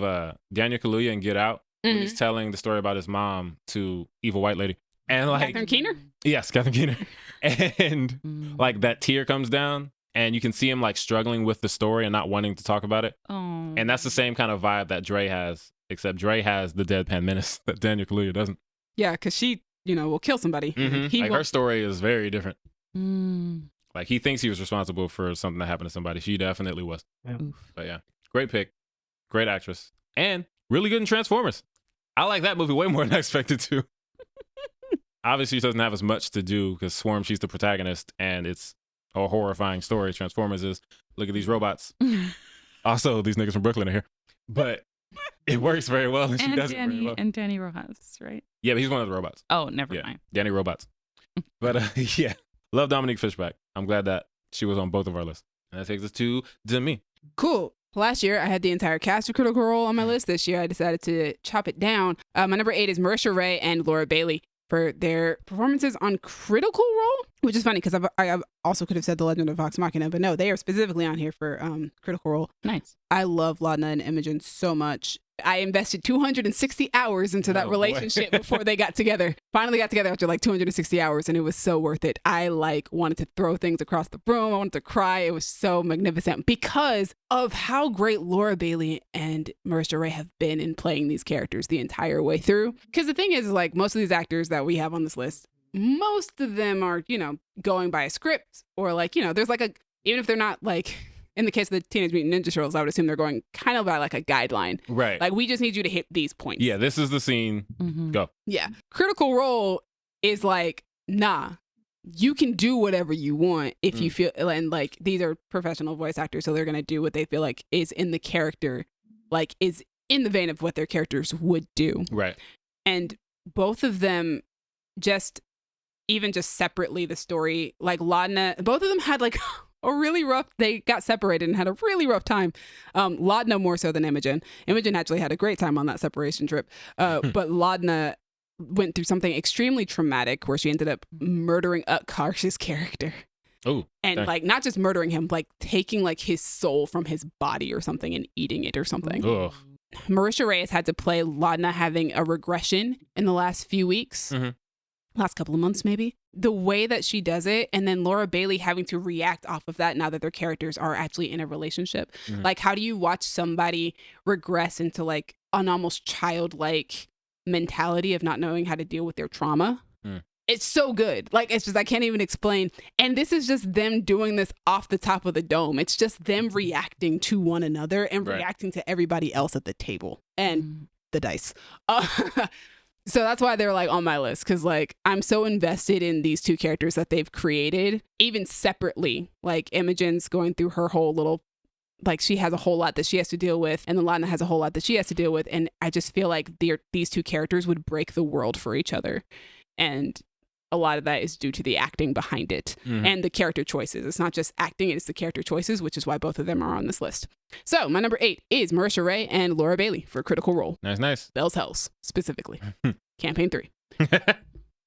Daniel Kaluuya in Get Out when he's telling the story about his mom to Evil White Lady. And like, Catherine Keener? yes, Catherine Keener. And like that tear comes down and you can see him like struggling with the story and not wanting to talk about it. Oh. And that's the same kind of vibe that Dre has, except Dre has the deadpan menace that Daniel Kaluuya doesn't. Yeah, because she, will kill somebody. He Like won't- her story is very different. Like he thinks he was responsible for something that happened to somebody. She definitely was. Yeah. But yeah, great pick, great actress, and really good in Transformers. I like that movie way more than I expected to. Obviously, she doesn't have as much to do because Swarm, she's the protagonist, and it's a horrifying story. Transformers is, look at these robots. Also, these niggas from Brooklyn are here. But it works very well, and she does it very well. And Danny Rojas, right? Yeah, but he's one of the robots. Oh, never Yeah, mind. Danny Robots. But yeah, love Dominique Fishback. I'm glad that she was on both of our lists. And that takes us to Demi. Cool. Last year, I had the entire cast of Critical Role on my list. This year, I decided to chop it down. My number 8 is Marisha Ray and Laura Bailey for their performances on Critical Role, which is funny because I also could have said The Legend of Vox Machina, but no, they are specifically on here for Critical Role. Nice. I love Laudna and Imogen so much. I invested 260 hours into that Oh, boy. relationship before they got together. Finally got together after like 260 hours, and it was so worth it. I wanted to throw things across the room. I wanted to cry. It was so magnificent because of how great Laura Bailey and Marisha Ray have been in playing these characters the entire way through. Because the thing is, like, most of these actors that we have on this list, most of them are, going by a script or like, there's like even if they're not like, in the case of the Teenage Mutant Ninja Turtles, I would assume they're going kind of by like a guideline. Right. Like, we just need you to hit these points. Yeah, this is the scene. Go. Yeah. Critical Role is like, nah, you can do whatever you want if you feel, and like, these are professional voice actors, so they're going to do what they feel like is in the character, like is in the vein of what their characters would do. Right. And both of them even just separately, the story, like Laudna, both of them had like they got separated and had a really rough time. Laudna more so than Imogen. Imogen actually had a great time on that separation trip. But Laudna went through something extremely traumatic where she ended up murdering Utkarsh's character. Oh. And like, not just murdering him, like taking like his soul from his body or something and eating it or something. Ugh. Marisha Ray has had to play Laudna having a regression in the last few weeks. Last couple of months, maybe. The way that she does it, and then Laura Bailey having to react off of that now that their characters are actually in a relationship. Like, how do you watch somebody regress into like an almost childlike mentality of not knowing how to deal with their trauma It's so good. Like, it's just, I can't even explain. And this is just them doing this off the top of the dome. It's just them reacting to one another and reacting to everybody else at the table and the dice. So that's why they're like on my list. Cause like, I'm so invested in these two characters that they've created, even separately. Like Imogen's going through her whole little, like she has a whole lot that she has to deal with, and Lana has a whole lot that she has to deal with. And I just feel like these two characters would break the world for each other. And a lot of that is due to the acting behind it and the character choices. It's not just acting, it's the character choices, which is why both of them are on this list. So my number 8 is Marisha Ray and Laura Bailey for Critical Role. Nice. Bell's Hells, specifically. Campaign 3.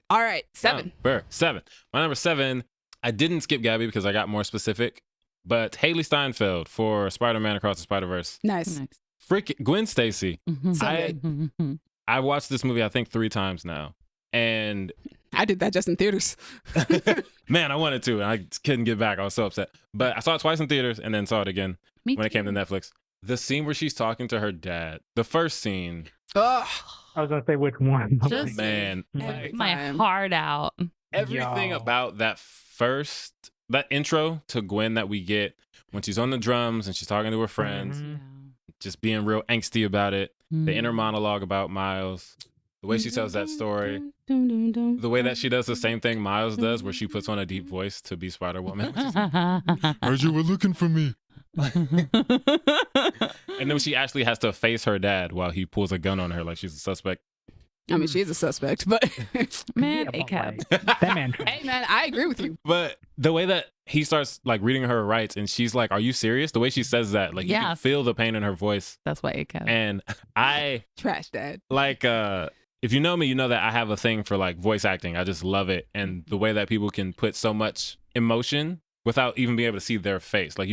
All right, 7. Oh, 7. My number 7, I didn't skip Gabby because I got more specific, but Haley Steinfeld for Spider-Man Across the Spider-Verse. Nice. Freaking Gwen Stacy. So good. I watched this movie, I think 3 times now. And I did that just in theaters. man, I wanted to, and I couldn't get back. I was so upset. But I saw it twice in theaters and then saw it again when it came to Netflix. The scene where she's talking to her dad, the first scene. Ugh. I was gonna say which one. Just Man, Every my time. heart out. everything about that intro to Gwen that we get when she's on the drums and she's talking to her friends, just being real angsty about it. The inner monologue about Miles, the way she tells that story, the way that she does the same thing Miles does, where she puts on a deep voice to be Spider-Woman. Heard you were looking for me. And then she actually has to face her dad while he pulls a gun on her like she's a suspect. I mean, she's a suspect, but Man, Yeah, ACAB. but, like, that man. hey, man, I agree with you. But the way that he starts like reading her rights and she's like, "Are you serious?" The way she says that, like you can Yes. feel the pain in her voice. That's why ACAB. And I Trash dad. like if you know me, you know that I have a thing for like voice acting. I just love it. And the way that people can put so much emotion without even being able to see their face. Like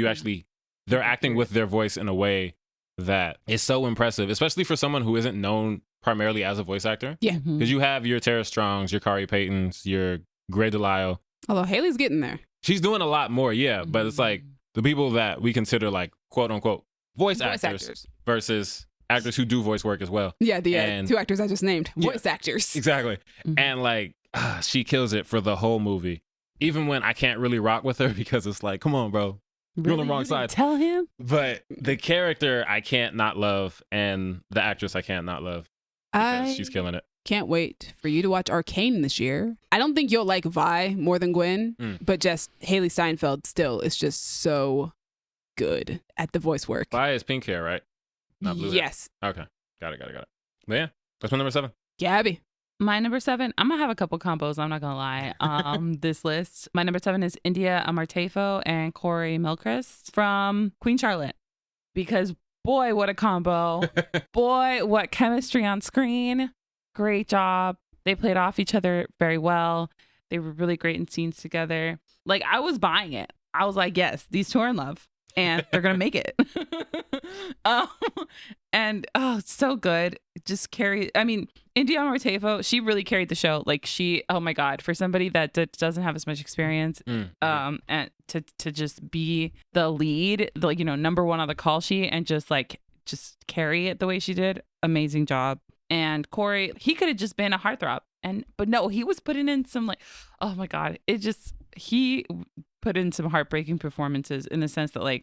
they're acting with their voice in a way that is so impressive, especially for someone who isn't known primarily as a voice actor. Yeah. Because you have your Tara Strongs, your Kari Paytons, your Grey DeLisle. Although Haley's getting there. She's doing a lot more, yeah. But it's like the people that we consider like quote unquote voice actors versus actors who do voice work as well. Yeah, the And- 2 actors I just named. Yeah. Voice actors. Exactly. And like she kills it for the whole movie. Even when I can't really rock with her because it's like, come on, bro. You're on the wrong side. Tell him. But the character I can't not love and the actress I can't not love because she's killing it. Can't wait for you to watch Arcane this year. I don't think you'll like Vi more than Gwen, but just Haley Steinfeld still is just so good at the voice work. Vi is pink hair, right? Not blue hair. Yes. Okay. Got it. But yeah, that's my number 7. Gabby. My number 7, I'm gonna have a couple combos, I'm not gonna lie. This list. My number 7 is India Amartefo and Corey Milchrist from Queen Charlotte. Because boy, what a combo. Boy, what chemistry on screen. Great job. They played off each other very well. They were really great in scenes together. Like, I was buying it. I was like, yes, these two are in love and they're gonna make it. And it's so good. Just India Amartefo, she really carried the show. Like oh my God, for somebody that doesn't have as much experience, and to just be the lead, number 1 on the call sheet and just carry it the way she did. Amazing job. And Corey, he could have just been a heartthrob, but no, he was putting in some oh my God, he put in some heartbreaking performances in the sense that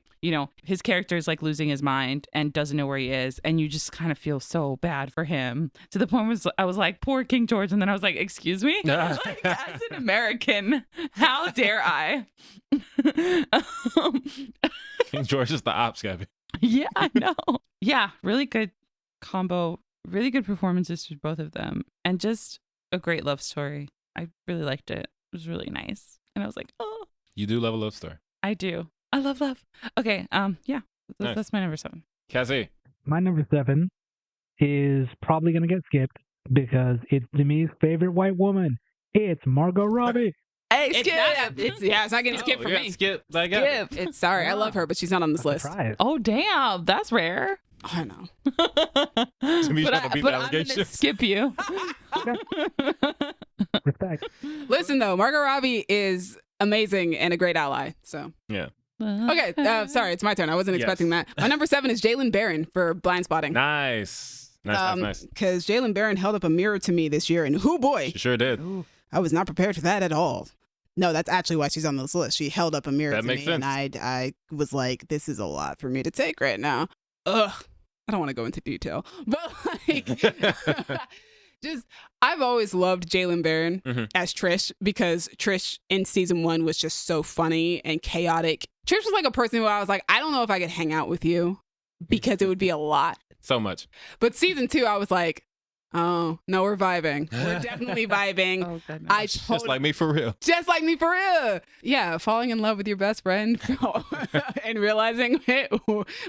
his character is losing his mind and doesn't know where he is, and you just kind of feel so bad for him to the point where I was like, poor King George, and then I was like, excuse me, as an American, how dare I? King George is the ops, Gabby. Yeah, I know. Yeah, really good combo, really good performances for both of them, and just a great love story. I really liked it. It was really nice, and I was like, oh. You do love a love story. I do. I love love. Okay. Yeah. Nice. That's my number 7. Cassie. My number 7 is probably gonna get skipped because it's Demi's favorite white woman. It's Margot Robbie. Hey, skip. It's not getting skipped for me. Skip. Like, Skip. It's sorry. I love her, but she's not on this list. Surprise. Oh damn, that's rare. I know. Demi's but trying to beat the I'm gonna allegations. skip you. Respect. Listen though, Margot Robbie is amazing and a great ally. So Yeah. okay, sorry, it's my turn. I wasn't expecting that. My number 7 is Jalen Barron for Blindspotting. Nice. Nice. Because Jalen Barron held up a mirror to me this year, and whoo boy, She sure did. I was not prepared for that at all. No, that's actually why she's on this list. She held up a mirror That to makes me, sense. and I was like, this is a lot for me to take right now. Ugh. I don't want to go into detail, but like, I've always loved Jalen Barron as Trish, because Trish in season 1 was just so funny and chaotic. Trish was like a person who I was like, I don't know if I could hang out with you because it would be a lot. So much. But season 2, I was like, oh, no, we're vibing. We're definitely vibing. Oh, goodness. Just like me for real. Just like me for real. Yeah, falling in love with your best friend and realizing it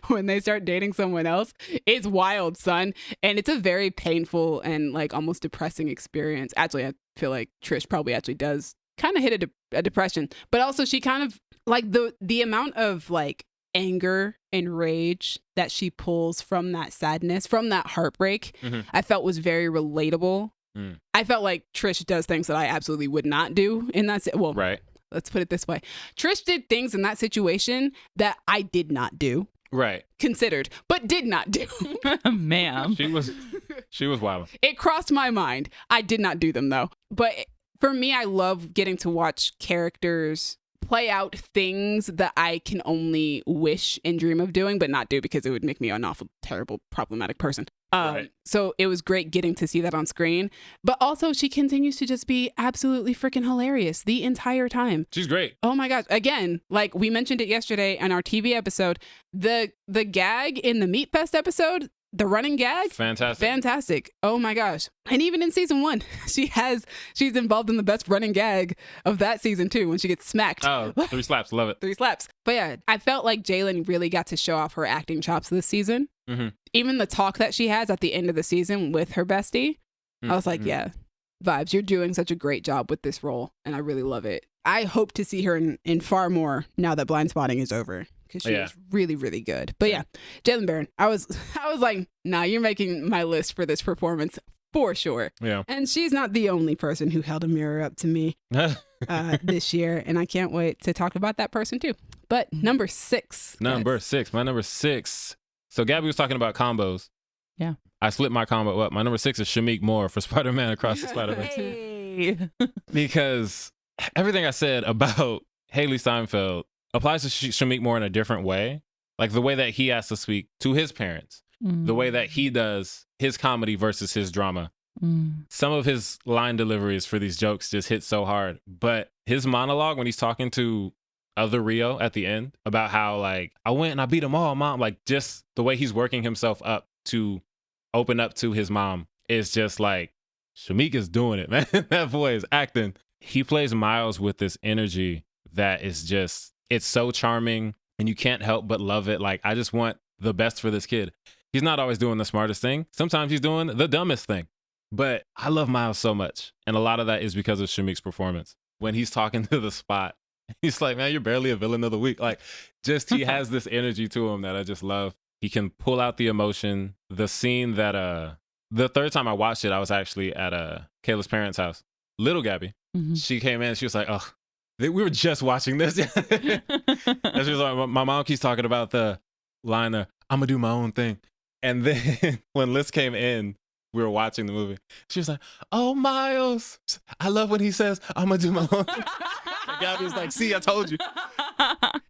when they start dating someone else is wild, son. And it's a very painful and like almost depressing experience. Actually, I feel like Trish probably actually does kind of hit a depression. But also she kind of like the amount of like anger and rage that she pulls from that sadness, from that heartbreak, I felt was very relatable. I felt like Trish does things that I absolutely would not do in that. Well, Right. let's put it this way. Trish did things in that situation that I did not do. Right. Considered, but did not do. Ma'am. She was wild. It crossed my mind. I did not do them though. But for me, I love getting to watch characters play out things that I can only wish and dream of doing, but not do because it would make me an awful, terrible, problematic person. Right. So it was great getting to see that on screen. But also, she continues to just be absolutely freaking hilarious the entire time. She's great. Oh my gosh. Again, like we mentioned it yesterday in our TV episode, the gag in the Meat Fest episode, the running gag, fantastic. Oh my gosh. And even in season 1, she's involved in the best running gag of that season too, when she gets smacked. Oh, 3 slaps. Love it. 3 slaps. But yeah, I felt like Jalen really got to show off her acting chops this season. Even the talk that she has at the end of the season with her bestie, I was like, yeah, vibes. You're doing such a great job with this role, and I really love it. I hope to see her in far more now that Blindspotting is over, because she was really, really good. But yeah, Jalen Barron, I was like, nah, you're making my list for this performance for sure. Yeah. And she's not the only person who held a mirror up to me this year, and I can't wait to talk about that person too. But number 6. My number 6. So Gabby was talking about combos. Yeah. I split my combo up. My number 6 is Shameik Moore for Spider-Man Across the Spider-Verse. Hey. Because everything I said about Haley Steinfeld applies to Shameik Moore in a different way. Like the way that he has to speak to his parents, the way that he does his comedy versus his drama. Some of his line deliveries for these jokes just hit so hard. But his monologue when he's talking to other Rio at the end about how like, I went and I beat them all, mom. Like just the way he's working himself up to open up to his mom is just like, Shameik is doing it, man. That boy is acting. He plays Miles with this energy that is just, it's so charming and you can't help but love it. Like, I just want the best for this kid. He's not always doing the smartest thing. Sometimes he's doing the dumbest thing. But I love Miles so much. And a lot of that is because of Shameik's performance. When he's talking to the spot, he's like, man, you're barely a villain of the week. Like, just he has this energy to him that I just love. He can pull out the emotion. The scene that, the third time I watched it, I was actually at Kayla's parents' house. Little Gabby, she came in and she was like, oh, we were just watching this. And she was like, my mom keeps talking about the line of, I'm going to do my own thing. And then when Liz came in, we were watching the movie. She was like, oh, Miles, I love when he says, I'm going to do my own thing. And Gabby was like, see, I told you.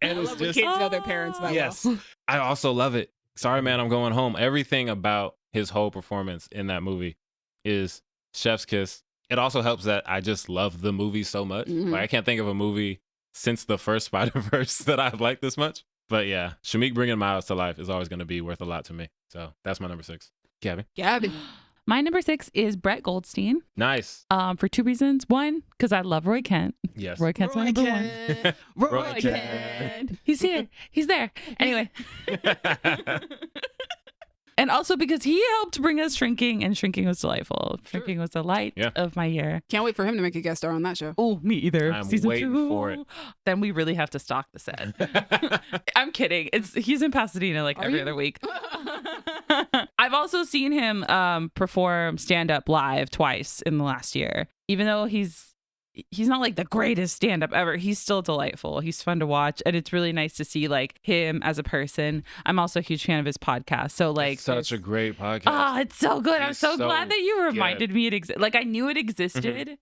And it's love when just, kids know their parents that yes. well. I also love it. Sorry, man, I'm going home. Everything about his whole performance in that movie is chef's kiss. It also helps that I just love the movie so much. Like, I can't think of a movie since the first Spider-Verse that I've liked this much. But yeah, Shameik bringing Miles to life is always going to be worth a lot to me. So that's my number 6. Gabby. My number 6 is Brett Goldstein. Nice. For 2 reasons. One, because I love Roy Kent. Yes. Roy Kent's my number 1. Roy Kent. He's here. He's there. Anyway. And also because he helped bring us Shrinking, and Shrinking was delightful. Shrinking was the light of my year. Can't wait for him to make a guest star on that show. Oh, me either. I'm Season waiting 2. for it. Then we really have to stock the set. I'm kidding. He's in Pasadena like every other week. I've also seen him perform stand-up live twice in the last year. Even though he's not like the greatest stand-up ever, he's still delightful. He's fun to watch, and it's really nice to see like him as a person. I'm also a huge fan of his podcast. So like, it's such a great podcast. Oh, it's so good. I'm It's so so glad that you reminded good. me it existed. Like, I knew it existed.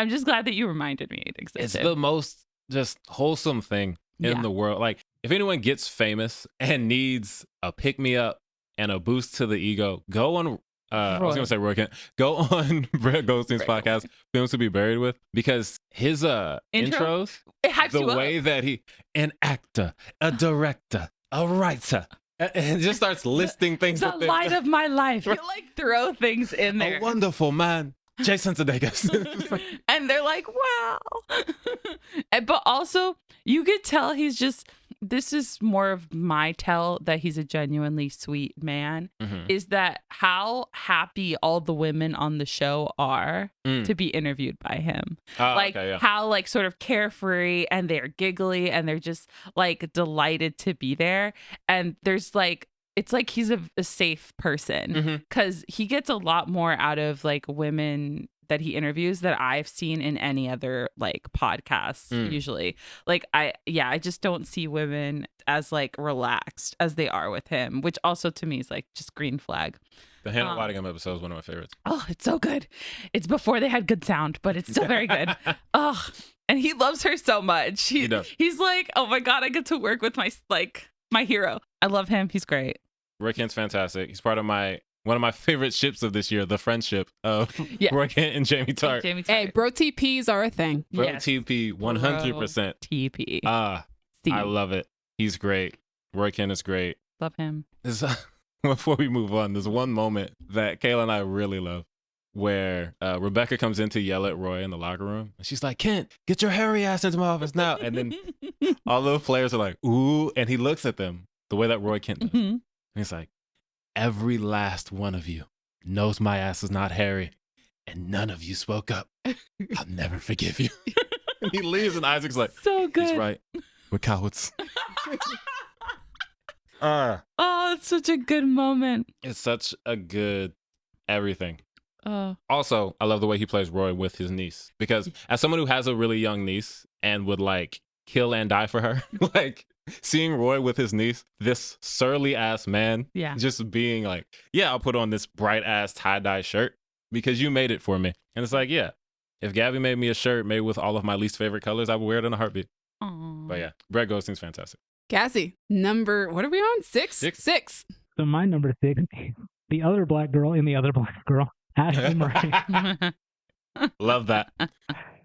I'm just glad that you reminded me it It's existed. the most just wholesome thing in the world. Like, if anyone gets famous and needs a pick me up and a boost to the ego, go on. I was gonna say Roy Kent. Go on Brett Goldstein's podcast, Films to Be Buried With, because his intros, it hypes the you way up. that an actor, a director, a writer, and just starts listing things. The light of my life. You like throw things in there. A wonderful man, Jason Sudeikis. And they're like, wow. But also, you could tell he's just, this is more of my tell that he's a genuinely sweet man, is that how happy all the women on the show are to be interviewed by him. How like sort of carefree, and they're giggly, and they're just like delighted to be there. And there's like, it's like he's a safe person, because he gets a lot more out of like women that he interviews that I've seen in any other like podcasts usually. Like I just don't see women as like relaxed as they are with him, which also to me is like just green flag. The Hannah Waddingham episode is one of my favorites. Oh, it's so good. It's before they had good sound, but it's still very good. Oh, and he loves her so much. He does. He's like, oh my God, I get to work with my hero. I love him. He's great. Roy Kent's fantastic. He's part of one of my favorite ships of this year, the friendship of Roy Kent and Jamie Tart. Hey, bro TPs are a thing. Bro TP, 100%. TP. I love it. He's great. Roy Kent is great. Love him. Before we move on, there's one moment that Kayla and I really love where Rebecca comes in to yell at Roy in the locker room. And she's like, Kent, get your hairy ass into my office now. And then all the players are like, ooh. And he looks at them the way that Roy Kent does. And he's like, every last one of you knows my ass is not hairy, and none of you spoke up. I'll never forgive you. And he leaves, and Isaac's like, so good. He's right. We're cowards. Oh, it's such a good moment. It's such a good everything. Oh. Also, I love the way he plays Roy with his niece, because as someone who has a really young niece and would like kill and die for her, like seeing Roy with his niece, this surly ass man, just being like, yeah, I'll put on this bright ass tie-dye shirt because you made it for me. And it's like, yeah, if Gabby made me a shirt made with all of my least favorite colors, I would wear it in a heartbeat. Aww. But yeah, Brett Goldstein's fantastic. Cassie, what are we on? Six. So my number 6, the other black girl in the other black girl, Ashley Murray. Love that.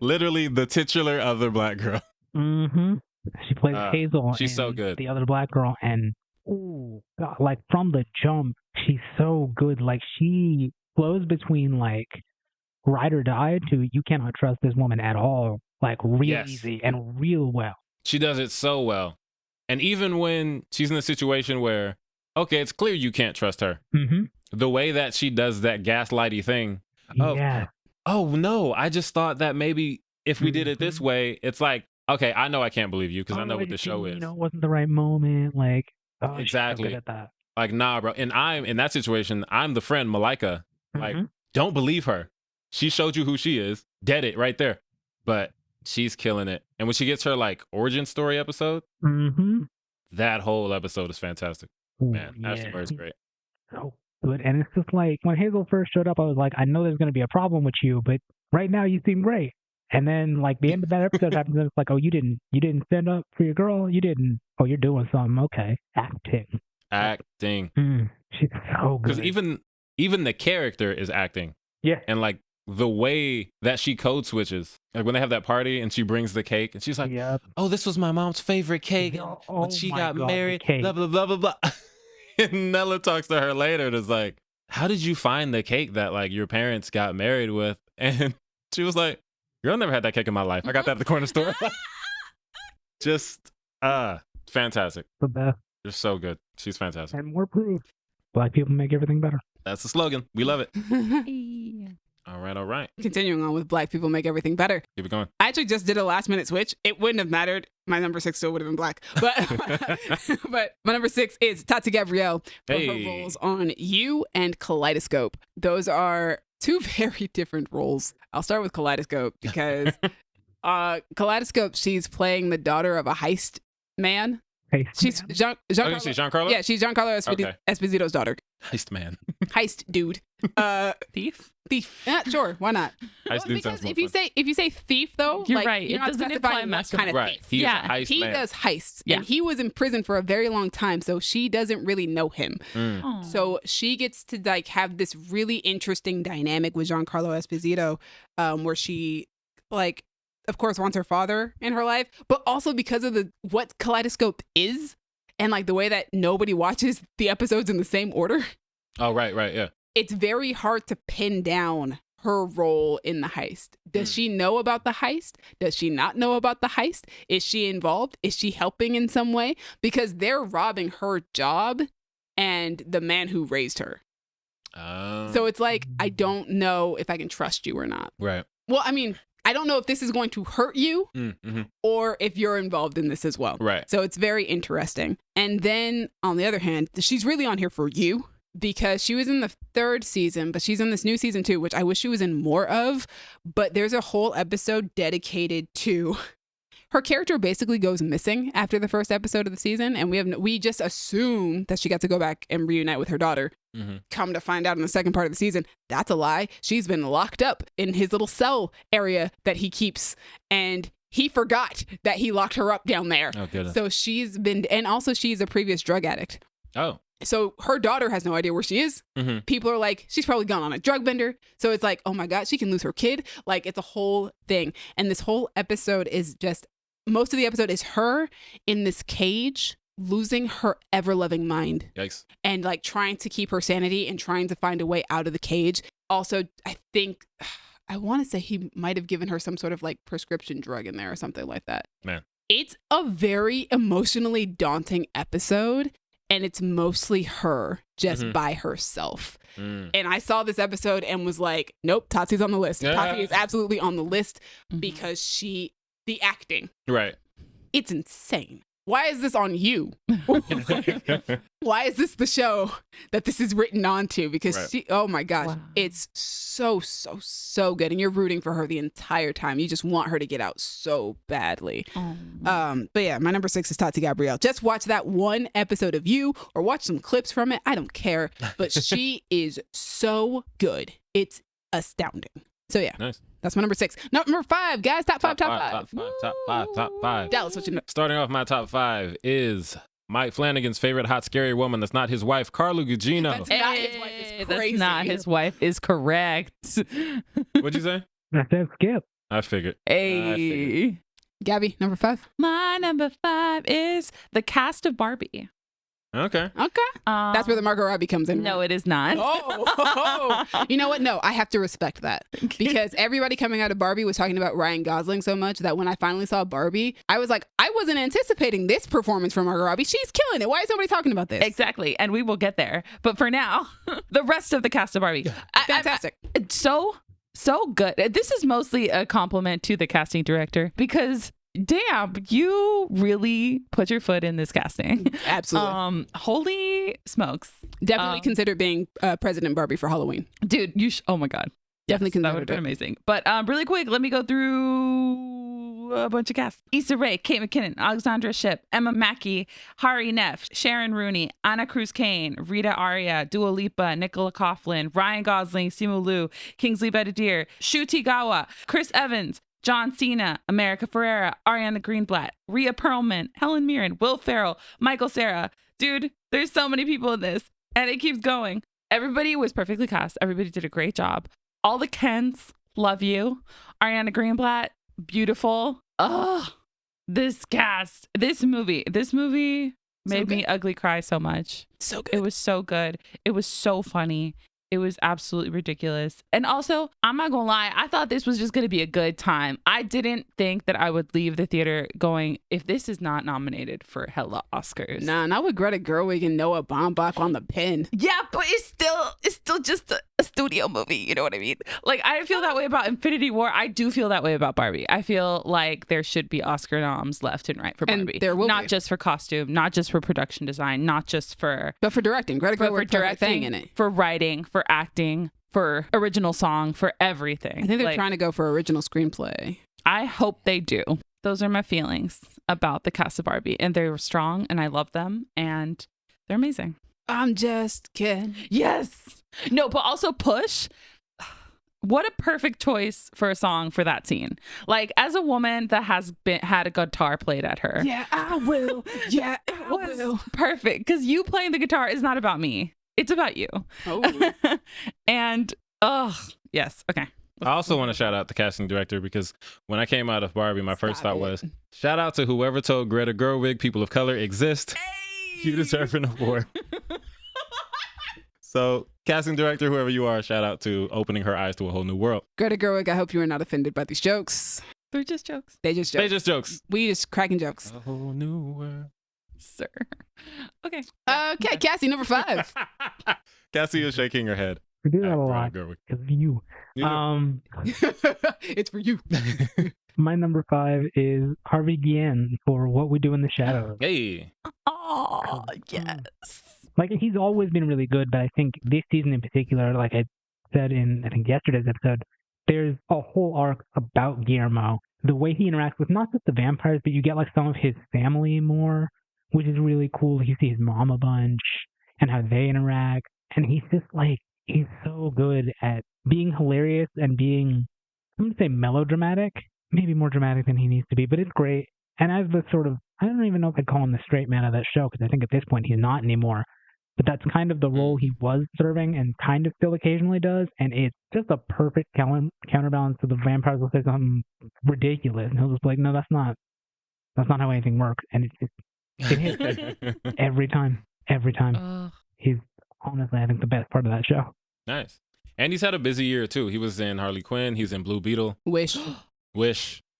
Literally the titular other black girl. She plays Hazel. She's so good. The other black girl, and God, like from the jump, she's so good. Like she flows between like ride or die to you cannot trust this woman at all. Like real easy and real well. She does it so well. And even when she's in a situation where, okay, it's clear you can't trust her. The way that she does that gaslighty thing. Oh no, I just thought that maybe if we did it this way, it's like, okay, I know I can't believe you because I know what the show is. You know, it wasn't the right moment. Like, exactly. She's so good at that. Like, nah, bro. And I'm in that situation. I'm the friend, Malika. Like, don't believe her. She showed you who she is. Dead it right there. But she's killing it. And when she gets her like origin story episode, that whole episode is fantastic. Man, Ashley Murray's great. So good. And it's just like when Hazel first showed up, I was like, I know there's going to be a problem with you, but right now you seem great. And then like the end of that episode happens, and it's like, oh, you didn't stand up for your girl. You didn't. Oh, you're doing something. Okay, acting. She's so good. Because even the character is acting. Yeah. And like the way that she code switches, like when they have that party and she brings the cake and she's like, oh, this was my mom's favorite cake when she got married. Blah blah blah blah blah. And Nella talks to her later and is like, how did you find the cake that like your parents got married with? And she was like, girl, I never had that cake in my life. I got that at the corner store. Just fantastic. The best. Just so good. She's fantastic. And more proof. Black people make everything better. That's the slogan. We love it. All right. Continuing on with Black people make everything better. Keep it going. I actually just did a last minute switch. It wouldn't have mattered. My number 6 still would have been black. But but my number 6 is Tati Gabrielle for her roles on You and Kaleidoscope. Those are 2 very different roles. I'll start with Kaleidoscope because Kaleidoscope, she's playing the daughter of a heist man. She's Giancarlo. Giancarlo? Yeah, she's Giancarlo Esposito's daughter. Heist man. Heist dude. Thief? Thief. Yeah, sure. Why not? Heist dude Because sounds more if you say thief though, You're like, right. You're It not doesn't specifying imply what kind of right. thief. He's Yeah. a heist He man. does heists, Yeah. and he was in prison for a very long time, so she doesn't really know him. Aw. So she gets to like have this really interesting dynamic with Giancarlo Esposito, where she like, of course, wants her father in her life, but also because of what Kaleidoscope is, and like the way that nobody watches the episodes in the same order. Oh, right, yeah. It's very hard to pin down her role in the heist. Does she know about the heist? Does she not know about the heist? Is she involved? Is she helping in some way? Because they're robbing her job and the man who raised her. So it's like, I don't know if I can trust you or not. Right. Well, I mean, I don't know if this is going to hurt you Mm-hmm. or if you're involved in this as well. Right. So it's very interesting. And then on the other hand, she's really on here for you, because she was in the 3rd season, but she's in this new season 2, which I wish she was in more of. But there's a whole episode dedicated to her character. Basically goes missing after the 1st episode of the season, and we just assume that she got to go back and reunite with her daughter. Mm-hmm. Come to find out in the 2nd part of the season, that's a lie. She's been locked up in his little cell area that he keeps, and he forgot that he locked her up down there. Oh, goodness. So and also she's a previous drug addict. Oh. So her daughter has no idea where she is. Mm-hmm. People are like, she's probably gone on a drug bender. So it's like, oh my God, she can lose her kid. Like, it's a whole thing. And this whole episode is just, most of the episode is her in this cage, losing her ever-loving mind. Yikes. And like trying to keep her sanity and trying to find a way out of the cage. Also, I think, I want to say he might have given her some sort of like prescription drug in there or something like that. Man. It's a very emotionally daunting episode. And it's mostly her just by herself. And I saw this episode and was like, nope, Tatsi's on the list. Tati is absolutely on the list because the acting. Right. It's insane. Why is this on you? Why is this the show that this is written onto? Because oh my gosh, Wow. It's so good. And you're rooting for her the entire time. You just want her to get out so badly. But yeah, my number 6 is Tati Gabrielle. Just watch that one episode of You or watch some clips from it. I don't care. But she is so good. It's astounding. So yeah. Nice. That's my number 6. Number 5, guys. Top five. Top five. Dallas, what you know? Starting off my top 5 is Mike Flanagan's favorite hot, scary woman that's not his wife, Carla Gugino. That's not his wife. Is crazy. That's not his wife is correct. What'd you say? That says Skip. I figured. Hey. Gabby, number 5. My number 5 is the cast of Barbie. Okay. That's where the Margot Robbie comes in. No, right? it is not. You know what? No, I have to respect that because everybody coming out of Barbie was talking about Ryan Gosling so much that when I finally saw Barbie, I was like, I wasn't anticipating this performance from Margot Robbie. She's killing it. Why is nobody talking about this? Exactly. And we will get there. But for now, the rest of the cast of Barbie. Fantastic. So good. This is mostly a compliment to the casting director because damn, you really put your foot in this casting. Absolutely. Holy smokes. Definitely consider being President Barbie for Halloween. Dude, oh my God. Definitely That consider would have been amazing. But really quick, let me go through a bunch of casts. Issa Rae, Kate McKinnon, Alexandra Shipp, Emma Mackey, Hari Neff, Sharon Rooney, Anna Cruz Kane, Rita Aria, Dua Lipa, Nicola Coughlan, Ryan Gosling, Simu Liu, Kingsley Benadir, Shu Tigawa, Chris Evans, John Cena, America Ferrera, Ariana Greenblatt, Rhea Perlman, Helen Mirren, Will Ferrell, Michael Cera. Dude, there's so many people in this, and it keeps going. Everybody was perfectly cast. Everybody did a great job. All the Kens, love you. Ariana Greenblatt, beautiful. Oh, this cast, this movie made me ugly cry so much. So good. It was so good. It was so funny. It was absolutely ridiculous. And also, I'm not gonna lie, I thought this was just gonna be a good time. I didn't think that I would leave the theater going, if this is not nominated for hella Oscars. Nah, not with Greta Gerwig and Noah Baumbach on the pen. Yeah, but it's still just a studio movie, you know what I mean? Like, I feel that way about Infinity War. I do feel that way about Barbie. I feel like there should be Oscar noms left and right for And Barbie. there will not be. just for costume, not just for production design, not just for But for directing, Greta for Gerwig put her thing directing, in it. for writing, for acting, for original song, for everything. I think they're Like, trying to go for original screenplay. I hope they do. Those are my feelings about the cast of Barbie, and they were strong, and I love them, and they're amazing. I'm just kidding. Yes. No, but also Push. What a perfect choice for a song for that scene. Like, as a woman that has had a guitar played at her. Yeah, I will. Yeah, I Was will. perfect, because you playing the guitar is not about me. It's about you. Oh. And, yes. Okay. I also want to shout out the casting director because when I came out of Barbie, my first thought was, shout out to whoever told Greta Gerwig people of color exist. You deserve an award. So, casting director, whoever you are, shout out to opening her eyes to a whole new world. Greta Gerwig, I hope you are not offended by these jokes. They're just jokes. They just jokes. They just jokes. We just cracking jokes. A whole new world. Sir. Okay. Okay, Cassie, number 5. Cassie is shaking her head. We do that a at lot Greta Gerwig. because of you. It's for you. My number 5 is Harvey Guillen for What We Do in the Shadows. Hey. Oh, yes. Like, he's always been really good, but I think this season in particular, like I said in, I think, yesterday's episode, there's a whole arc about Guillermo. The way he interacts with not just the vampires, but you get, like, some of his family more, which is really cool. You see his mom a bunch and how they interact. And he's just, like, he's so good at being hilarious and being, I'm going to say melodramatic, maybe more dramatic than he needs to be, but it's great. And as the sort of, I don't even know if I'd call him the straight man of that show, because I think at this point he's not anymore. But that's kind of the role he was serving and kind of still occasionally does. And it's just a perfect counterbalance to the vampires will say something ridiculous. And he'll just be like, no, that's not how anything works. And it hits every time. He's honestly, I think, the best part of that show. Nice. And he's had a busy year, too. He was in Harley Quinn. He was in Blue Beetle. Wish.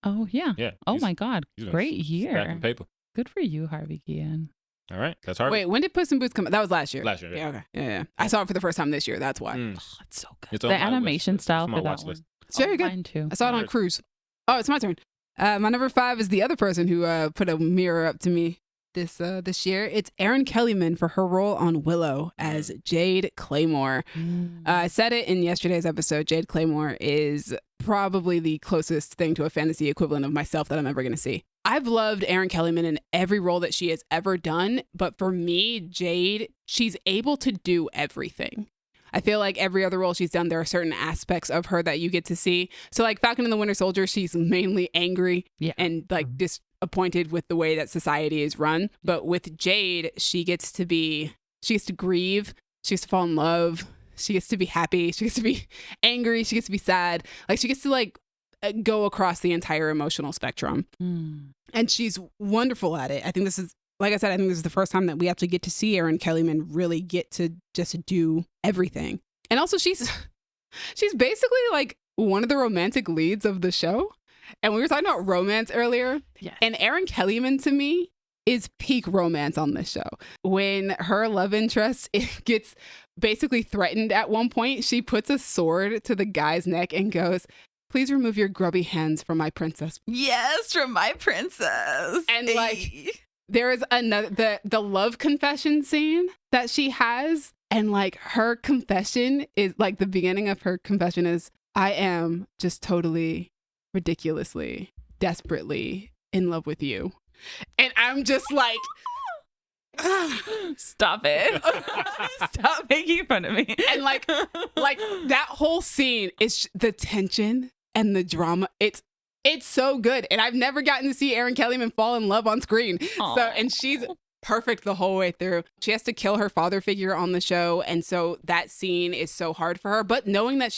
Oh, yeah. Yeah. Oh, my God. Great year. Stacking paper. Good for you, Harvey Guillen. All right. That's Harvey. Wait, when did Puss in Boots come out? That was last year. Last year, yeah. Yeah, okay. Yeah. I saw it for the first time this year. That's why. Oh, it's so good. It's The on my animation list. style It's on my for that watch one. list. It's very good. Mine too. I saw it on Cruise. Oh, it's my turn. My number 5 is the other person who put a mirror up to me this year. It's Erin Kellyman for her role on Willow as Jade Claymore. I said it in yesterday's episode. Jade Claymore is probably the closest thing to a fantasy equivalent of myself that I'm ever going to see. I've loved Erin Kellyman in every role that she has ever done, but for me, Jade, she's able to do everything. I feel like every other role she's done, there are certain aspects of her that you get to see. So like Falcon and the Winter Soldier, she's mainly angry and like disappointed with the way that society is run. But with Jade, she gets to grieve, she gets to fall in love, she gets to be happy, she gets to be angry, she gets to be sad. Like she gets to like go across the entire emotional spectrum. And she's wonderful at it. I think this is, like I said, I think this is the first time that we actually get to see Erin Kellyman really get to just do everything. And also she's basically like one of the romantic leads of the show. And we were talking about romance earlier. Yes. And Erin Kellyman to me is peak romance on this show. When her love interest gets basically threatened at one point, she puts a sword to the guy's neck and goes, "Please remove your grubby hands from my princess." Yes, from my princess. And like there is another the love confession scene that she has, and like her confession is like the beginning of her confession is, "I am just totally ridiculously desperately in love with you." And I'm just like Stop it. Stop making fun of me. and like that whole scene is the tension and the drama. It's so good. And I've never gotten to see Erin Kellyman fall in love on screen. So, and she's perfect the whole way through. She has to kill her father figure on the show. And so that scene is so hard for her. But knowing that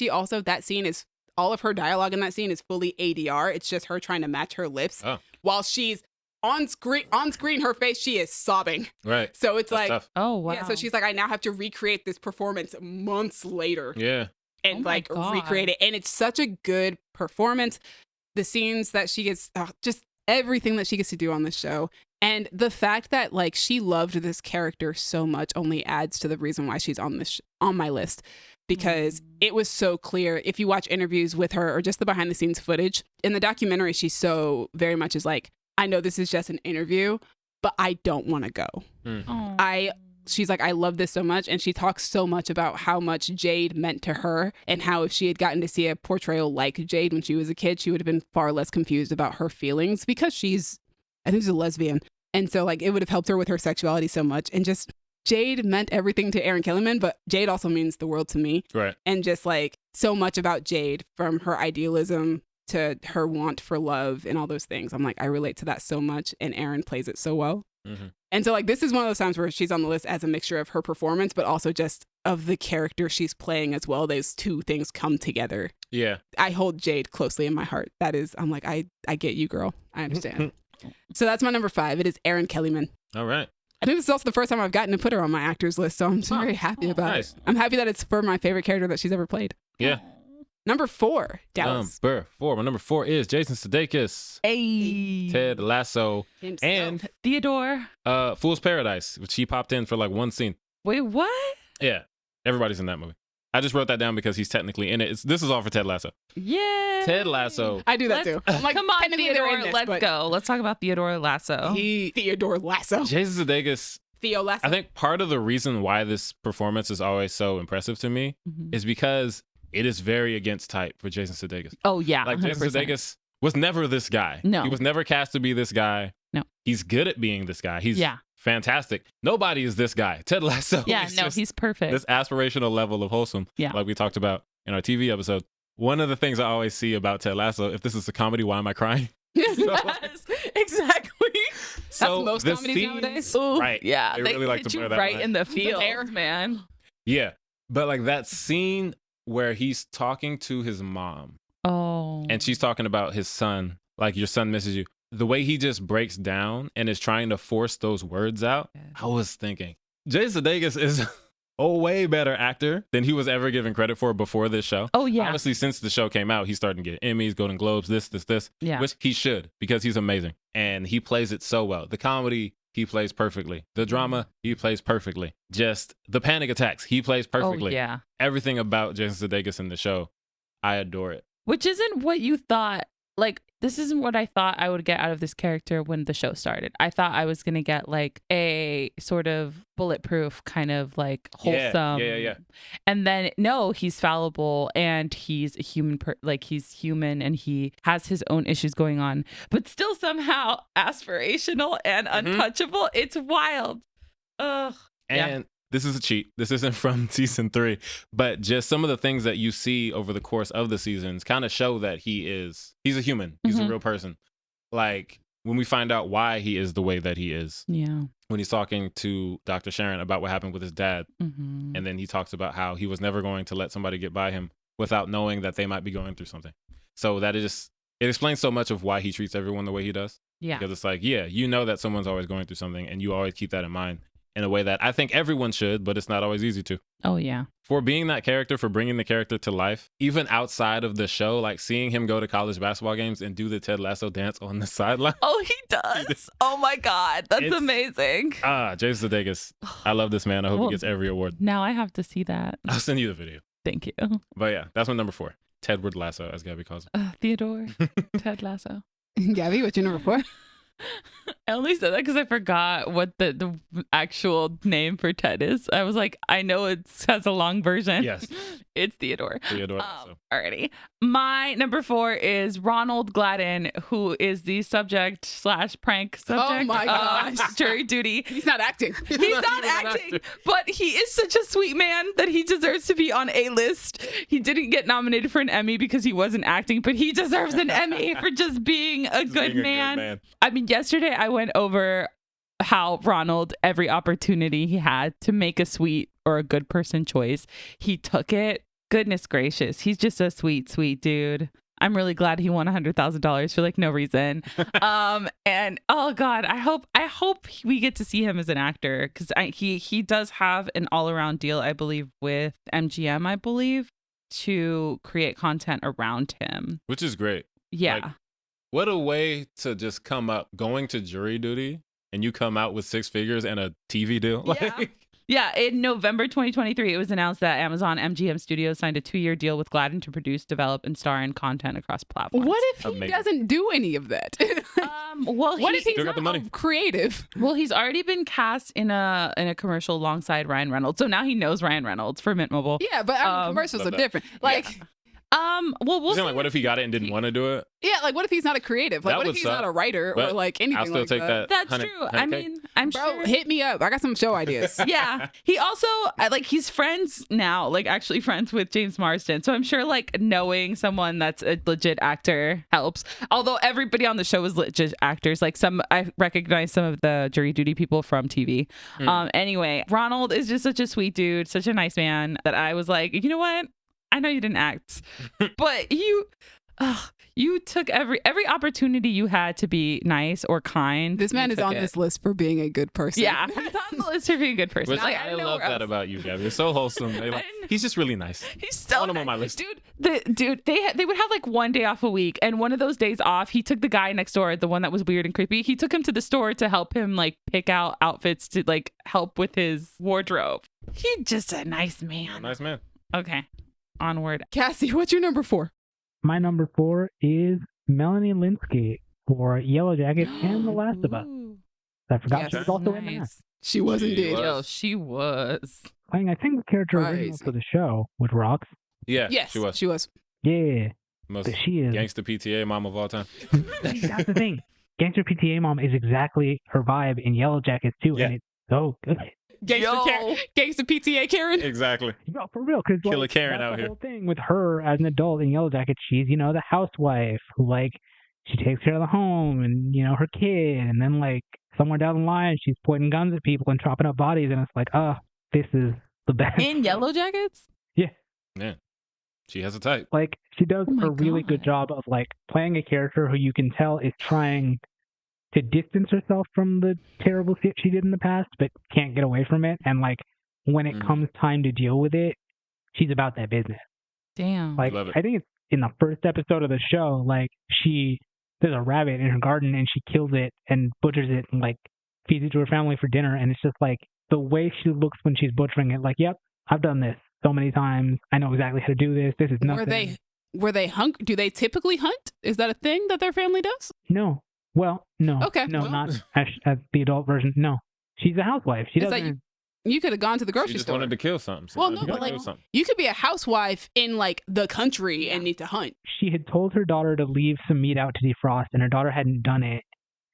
that scene is, all of her dialogue in that scene is fully ADR. It's just her trying to match her lips while she's on screen, her face, she is sobbing. Right. So it's That's like, tough. Oh, wow. yeah. So she's like, I now have to recreate this performance months later. Yeah. And my like God. recreate it. And it's such a good performance. The scenes that she gets, just everything that she gets to do on the show. And the fact that like she loved this character so much only adds to the reason why she's on this on my list, because it was so clear. If you watch interviews with her or just the behind the scenes footage in the documentary, she's so very much is like, I know this is just an interview, but I don't want to go. She's like, I love this so much. And she talks so much about how much Jade meant to her and how if she had gotten to see a portrayal like Jade when she was a kid, she would have been far less confused about her feelings because I think she's a lesbian. And so like it would have helped her with her sexuality so much. And just Jade meant everything to Aaron Kellyman, but Jade also means the world to me. Right. And just like so much about Jade, from her idealism to her want for love and all those things. I'm like, I relate to that so much, and Aaron plays it so well. Mm-hmm. And so like this is one of those times where she's on the list as a mixture of her performance, but also just of the character she's playing as well. Those two things come together. Yeah. I hold Jade closely in my heart. That is, I'm like, I get you, girl. I understand. So that's my number 5. It is Erin Kellyman. All right. I think this is also the first time I've gotten to put her on my actors list, so I'm very happy about nice. it. I'm happy that it's for my favorite character that she's ever played. Yeah. Number 4, Dallas. Number 4. My number 4 is Jason Sudeikis. Hey. Ted Lasso. Himself. And Theodore. Fool's Paradise, which he popped in for like one scene. Wait, what? Yeah. Everybody's in that movie. I just wrote that down because he's technically in it. This is all for Ted Lasso. Yeah. Ted Lasso. I do that too. I'm like, Come on, technically they're in Theodore. this, Let's but go. Let's talk about Theodore Lasso. Theodore Lasso. Jason Sudeikis. Theo Lasso. I think part of the reason why this performance is always so impressive to me is because it is very against type for Jason Sudeikis. Oh, yeah. Like 100%. Jason Sudeikis was never this guy. No. He was never cast to be this guy. No. He's good at being this guy. He's fantastic. Nobody is this guy. Ted Lasso. Yeah, is no, just he's perfect. this aspirational level of wholesome. Yeah. Like we talked about in our TV episode. One of the things I always see about Ted Lasso, if this is a comedy, why am I crying? Yes, exactly. So most the comedies scene- nowadays. Ooh, Right. Yeah, They really like hit to you play that right line. in the field, hair. man. Yeah. But like that scene where he's talking to his mom Oh. and she's talking about his son, like your son misses you. The way he just breaks down and is trying to force those words out, I was thinking, Jason Sudeikis is a way better actor than he was ever given credit for before this show. Oh, yeah. Obviously, since the show came out, he's starting to get Emmys, Golden Globes, this, Yeah. which he should because he's amazing. And he plays it so well. The comedy, he plays perfectly. The drama, he plays perfectly. Just the panic attacks, he plays perfectly. Oh, yeah. Everything about Jason Sudeikis in the show, I adore it. Which isn't what you thought. Like, this isn't what I thought I would get out of this character when the show started. I thought I was going to get like a sort of bulletproof kind of like wholesome. Yeah. And then no, he's fallible and he's a human, he's human and he has his own issues going on, but still somehow aspirational and untouchable. It's wild. Ugh. And this is a cheat. This isn't from season 3, but just some of the things that you see over the course of the seasons kind of show that he's a human. He's a real person. Like when we find out why he is the way that he is. Yeah. When he's talking to Dr. Sharon about what happened with his dad. Mm-hmm. And then he talks about how he was never going to let somebody get by him without knowing that they might be going through something. So that it explains so much of why he treats everyone the way he does. Yeah. Because it's like, yeah, you know that someone's always going through something and you always keep that in mind in a way that I think everyone should, but it's not always easy to. Oh, yeah. For being that character, for bringing the character to life, even outside of the show, like seeing him go to college basketball games and do the Ted Lasso dance on the sideline. Oh, he does. Oh, my God. That's It's- amazing. Jason Sudeikis. I love this man. I hope Well, he gets every award. Now I have to see that. I'll send you the video. Thank you. But yeah, that's my number 4. Tedward Lasso, as Gabby calls him. Theodore, Ted Lasso. Gabby, what's your number 4? I only said that because I forgot what the actual name for Ted is. I was like, I know it has a long version. Yes. It's Theodore. Theodore Lasso. Alrighty. My number 4 is Ronald Gladden, who is the subject/prank subject. Oh my gosh. Jury Duty. He's not acting. He's not acting, but he is such a sweet man that he deserves to be on a list. He didn't get nominated for an Emmy because he wasn't acting, but he deserves an Emmy for just being a good man. I mean, yesterday I went over how Ronald, every opportunity he had to make a sweet or a good person choice, he took it. Goodness gracious. He's just a sweet, sweet dude. I'm really glad he won $100,000 for like no reason. And oh God, I hope we get to see him as an actor because he does have an all around deal, I believe, with MGM, I believe, to create content around him. Which is great. Yeah. Like, what a way to just come up going to jury duty and you come out with 6 figures and a TV deal. Yeah. Yeah, in November 2023, it was announced that Amazon MGM Studios signed a 2-year deal with Gladden to produce, develop, and star in content across platforms. What if he Amazing. doesn't do any of that? Well, What if he's Still got the not money. creative? Well, he's already been cast in a commercial alongside Ryan Reynolds, so now he knows Ryan Reynolds for Mint Mobile. Yeah, but commercials are Love that. different. Like, Well, we'll Isn't see. like, what if he got it and didn't want to do it? Yeah, like what if he's not a creative? Like That what if would he's suck, not a writer or but like anything I'll still like take that. That's 100 true. I 100K. mean, I'm Bro, sure. hit me up. I got some show ideas. Yeah. He also, like, he's friends now, like, actually friends with James Marsden. So I'm sure, like, knowing someone that's a legit actor helps. Although everybody on the show is legit actors. Like, I recognize some of the jury duty people from TV. Anyway, Ronald is just such a sweet dude, such a nice man that I was like, you know what? I know you didn't act, but you took every opportunity you had to be nice or kind. This man You is took on it. this list for being a good person. Yeah, he's on the list for being a good person. Which Like, I don't know love where that else. about you, Gabby. It's so wholesome. He's just really nice. He's so want him on my nice. list. Dude, they would have like one day off a week, and one of those days off, he took the guy next door, the one that was weird and creepy. He took him to the store to help him like pick out outfits to like help with his wardrobe. He's just a nice man. Nice man. Okay, onward. Cassie, what's your number 4? My number 4 is Melanie Linsky for Yellow Jackets and The Last of Us. Ooh. I forgot Yes, she was also in that. Nice. She was She indeed. was. Yo, she was. Playing, I think, the character original Crazy. for the show with Rocks. Yeah, Yes, she was. She was. Yeah, Most but she is. gangster PTA mom of all time. That's the thing. Gangster PTA mom is exactly her vibe in Yellow Jackets too, Yeah. and it's so good. Gangsta PTA Karen. Exactly. No, for real, because Killer like, Karen that's out the here. whole thing with her as an adult in Yellow Jackets. She's the housewife who like she takes care of the home and her kid, and then like somewhere down the line she's pointing guns at people and chopping up bodies, and it's like, this is the best. In Yellow Jackets? Yeah. She has a type. Like she does Oh my a really good God. job of like playing a character who you can tell is trying to distance herself from the terrible shit she did in the past, but can't get away from it. And like when it Mhm. comes time to deal with it, she's about that business. Damn. Like Love it. I think it's in the first episode of the show, like there's a rabbit in her garden and she kills it and butchers it and like feeds it to her family for dinner, and it's just like the way she looks when she's butchering it, like, yep, I've done this so many times. I know exactly how to do this. This is nothing. Were they do they typically hunt? Is that a thing that their family does? No. Well, no. Okay, No, well. not as the adult version. No. She's a housewife. She It's doesn't. like you could have gone to the She grocery just store. wanted to kill something. Well, She no, wanted but to kill like something. you could be a housewife in like the country and need to hunt. She had told her daughter to leave some meat out to defrost, and her daughter hadn't done it.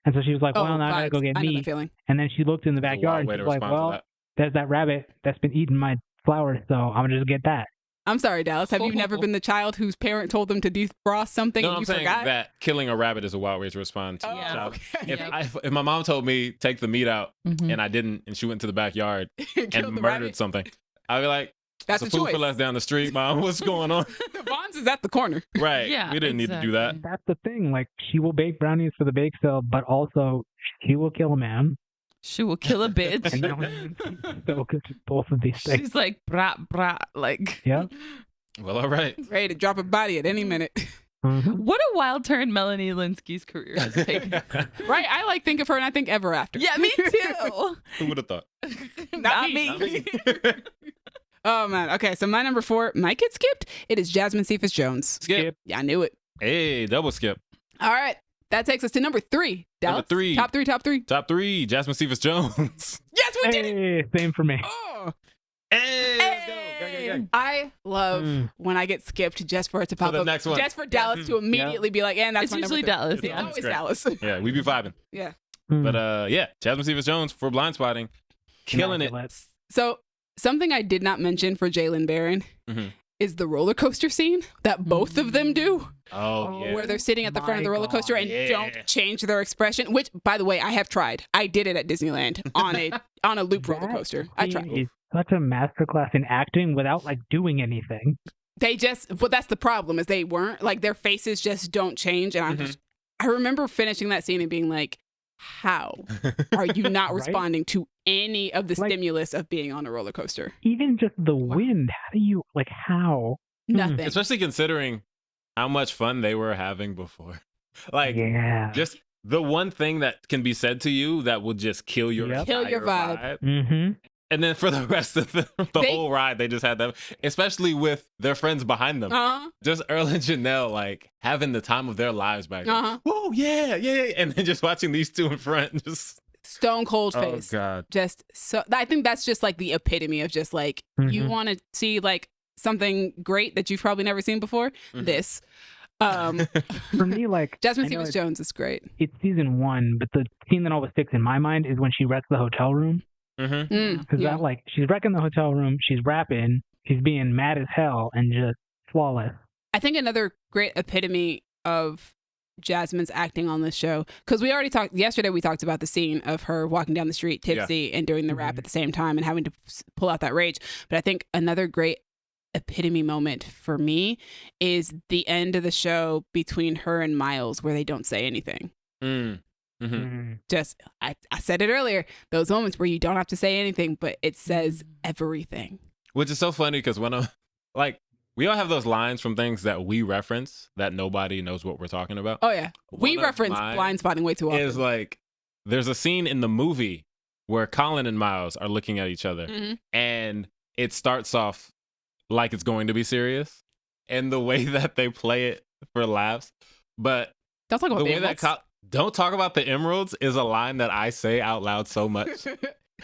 And so she was like, well, now I gotta go get I know that meat. feeling. And then she looked in the It's a wild backyard and way she's to like, respond to well, that. there's that rabbit that's been eating my flowers, so I'm gonna just get that. I'm sorry, Dallas. Have you never been the child whose parent told them to defrost something No, and I'm you saying forgot? that killing a rabbit is a wild way to respond to Oh, a child. okay. If my mom told me take the meat out Mhm. and I didn't, and she went to the backyard Killed and the murdered rabbit. something, I'd be like, That's "There's a a food choice. for less down the street, mom. What's going on?" The Vons is at the corner. Right? Yeah, we didn't need to do that. exactly. That's the thing. Like, she will bake brownies for the bake sale, but also she will kill a man. She will kill a bitch. And no one so good at both of these things. She's like, brat, brat. Like, Yeah. Well, all right. Ready to drop a body at any minute. Mhm. what a wild turn Melanie Linsky's career has taken. Right? I like think of her and I think ever after. Yeah, me too. Who would have thought? Not me. me. Oh man. Okay, so my number 4 might get skipped. It is Jasmine Cephas Jones. Skip. Yeah, I knew it. Hey, double skip. All right. That takes us to number 3. Number Dallas? 3. Top 3, top 3. Top 3. Jasmine Cephas Jones. Yes, we did it. Hey, same for me. Oh. Hey, let's go. Go, go, go. I love when I get skipped just for it to pop the up. next one. Just for Dallas to immediately be like, and that's It's my usually number 3. Dallas. It's Yeah. always great. Dallas. Yeah, we be vibing. Yeah. Mm. But yeah, Jasmine Cephas Jones for Blindspotting, killing it. Immaculate. So something I did not mention for Jalen Barron Mhm. is the roller coaster scene that both of them do, Oh yeah. where they're sitting at the front of the My roller coaster God. and Yeah. don't change their expression. Which, by the way, I have tried. I did it at Disneyland on a loop roller That coaster. I scene tried. is such a masterclass in acting without like doing anything. They just, well, that's the problem is they weren't like their faces just don't change, and I'm Mhm. just. I remember finishing that scene and being like, "How are you not Right? responding to any of the Like- stimulus of being on a roller coaster? Even just the wind. How do you like how? Nothing." Especially considering how much fun they were having before. Like Yeah. just the one thing that can be said to you that will just kill your Yep. Kill your entire vibe. Mm-hmm. And then for the rest of the They- whole ride, they just had that, especially with their friends behind them. Uh-huh. Just Earl and Janelle, like having the time of their lives back then. Uh-huh. Whoa, yeah, yeah, yeah. And then just watching these two in front, just Stone cold oh face. god, Just so I think that's just like the epitome of just like you Mhm. want to see like something great that you've probably never seen before. Mhm. This. For me, like Jasmine I know Stevens Jones is great. it's season 1, but the scene that always sticks in my mind is when she wrecks the hotel room. Mm-hmm. Because Yeah. that, like, she's wrecking the hotel room, she's rapping, she's being mad as hell and just flawless. I think another great epitome of Jasmine's acting on this show, because we already talked yesterday, we talked about the scene of her walking down the street tipsy and doing the rap Mhm. at the same time and having to pull out that rage. But I think another great epitome moment for me is the end of the show between her and Miles, where they don't say anything. Just, I said it earlier, those moments where you don't have to say anything, but it says everything. Which is so funny because when I'm like, we all have those lines from things that we reference that nobody knows what we're talking about. Oh yeah, we One of reference mine Blindspotting way too often. Is like, there's a scene in the movie where Colin and Miles are looking at each other, Mhm. and it starts off like it's going to be serious, and the way that they play it for laughs, but Don't talk about the the way emeralds. that don't talk about the emeralds is a line that I say out loud so much.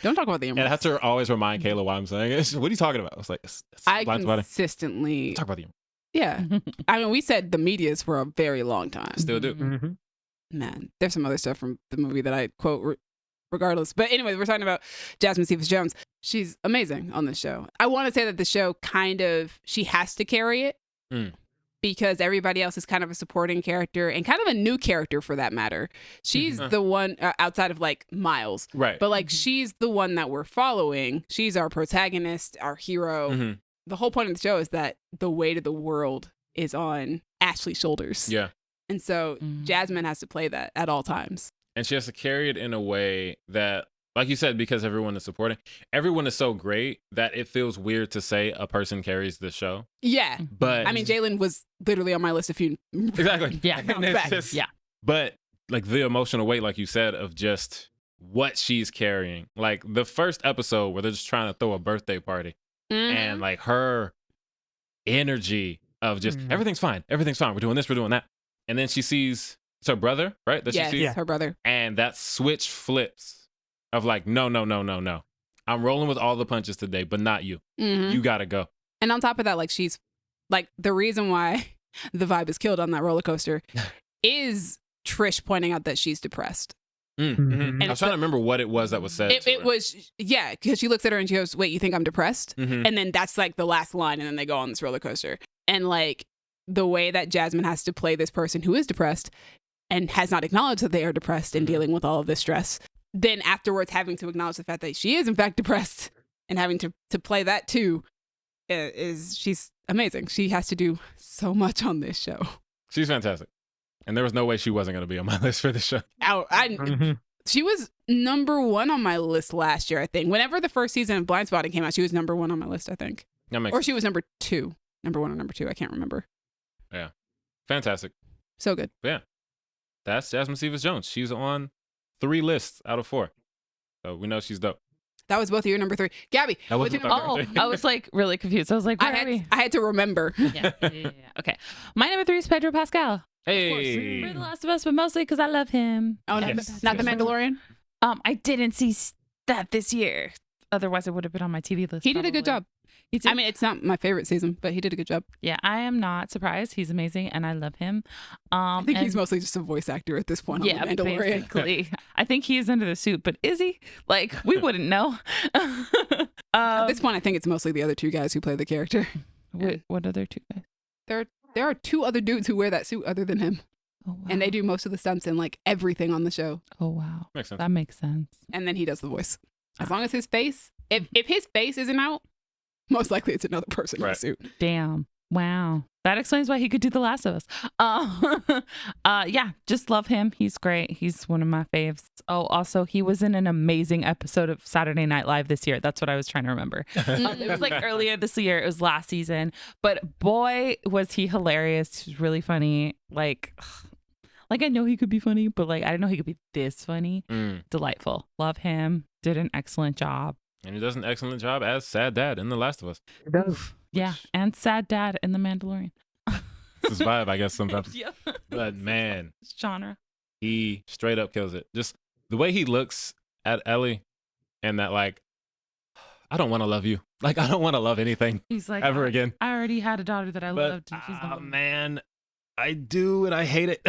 Don't talk about the And I emeralds. have to always remind Kayla why I'm saying it. What are you talking about? It's like, it's I Blindspotting. consistently, Talk about the emeralds. yeah. I mean, we said the medias for a very long time. Still do. Mm-hmm. Man, there's some other stuff from the movie that I quote regardless. But anyway, we're talking about Jasmine Stevens Jones. She's amazing on this show. I want to say that the show she has to carry it because everybody else is kind of a supporting character and kind of a new character for that matter. She's the one outside of like Miles. Right. But like she's the one that we're following. She's our protagonist, our hero. Mhm. The whole point of the show is that the weight of the world is on Ashley's shoulders. Yeah. And so Jasmine has to play that at all times. And she has to carry it in a way that, like you said, because everyone is supporting, everyone is so great that it feels weird to say a person carries the show. Yeah. But I mean, Jalen was literally on my list a few. exactly. Yeah. And it's Back. just- Yeah. But like the emotional weight, like you said, of just what she's carrying. Like the first episode where they're just trying to throw a birthday party and like her energy of just everything's fine. Everything's fine. We're doing this, we're doing that. And then she sees it's her brother, right? That Yes, she sees. her brother. And that switch flips of like, no. I'm rolling with all the punches today, but not you. Mhm. You gotta go. And on top of that, like she's like the reason why the vibe is killed on that roller coaster is Trish pointing out that she's depressed. Mm-hmm. I was it's trying to remember what it was that was said. It was, yeah, because she looks at her and she goes, wait, you think I'm depressed? Mhm. And then that's like the last line, and then they go on this roller coaster. And like the way that Jasmine has to play this person who is depressed and has not acknowledged that they are depressed and dealing with all of this stress, then afterwards having to acknowledge the fact that she is in fact depressed and having to play that too, she's amazing. She has to do so much on this show. She's fantastic. And there was no way she wasn't going to be on my list for the show. She was number 1 on my list last year, I think. Whenever the first season of Blindspotting came out, she was number 1 on my list, I think. That makes Or she was number 2. Number 1 or number 2, I can't remember. Yeah. Fantastic. So good. Yeah. That's Jasmine Stevens Jones. She's on 3 lists out of 4. So we know she's dope. That was both of your number 3. Gabby, That what's wasn't your number Oh, my 3? I was like really confused. I was like, where are we? I had to remember. Yeah. Okay. My number 3 is Pedro Pascal. Hey. For The Last of Us, but mostly because I love him. Oh, Yes. not The Mandalorian? I didn't see that this year. Otherwise, it would have been on my TV list. He did a good probably. job. He did. I mean, it's not my favorite season, but he did a good job. Yeah, I am not surprised. He's amazing, and I love him. I think he's and- mostly just a voice actor at this point yeah, on The Mandalorian. basically. I think he is under the suit, but is he? Like, we wouldn't know. At this point, I think it's mostly the other 2 guys who play the character. What other 2 guys? There are 2 other dudes who wear that suit other than him. Oh, wow. And they do most of the stunts and like everything on the show. Oh, wow. Makes sense. That makes sense. And then he does the voice. As long as his face, if his face isn't out, most likely it's another person in a Right. suit. Damn. Wow. That explains why he could do The Last of Us. Yeah, just love him. He's great. He's one of my faves. Oh, also, he was in an amazing episode of Saturday Night Live this year. That's what I was trying to remember. It was like earlier this year. It was last season. But boy, was he hilarious. He's really funny. Like I know he could be funny, but like I didn't know he could be this funny. Delightful. Love him. Did an excellent job. And he does an excellent job as sad dad in The Last of Us. It does. Yeah. And sad dad in The Mandalorian. It's his vibe, I guess, sometimes. Yep. But man, Genre. he straight up kills it. Just the way he looks at Ellie and that, like, I don't want to love you. Like, I don't want to love anything He's like, ever again. I already had a daughter that I But, loved. And she's not. man, I do, and I hate it.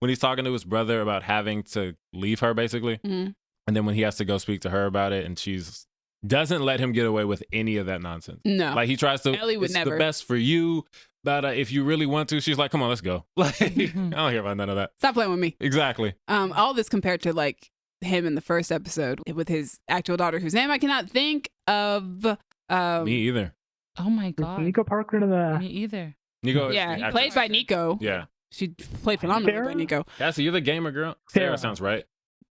When he's talking to his brother about having to leave her, basically. Mhm. And then when he has to go speak to her about it, and she's doesn't let him get away with any of that nonsense. No. Like, he tries to, Ellie would it's never. the best for you, but if you really want to, she's like, come on, let's go. Like, I don't hear about none of that. Stop playing with me. Exactly. All this compared to like him in the first episode with his actual daughter, whose name I cannot think of. Me either. Oh my God. Nico Parker to Me the either. Nico is Yeah, the played actress. by Nico. Yeah. She played phenomenally by Sarah? Nico. Cassie, you're the gamer girl. Sarah Sarah. sounds right.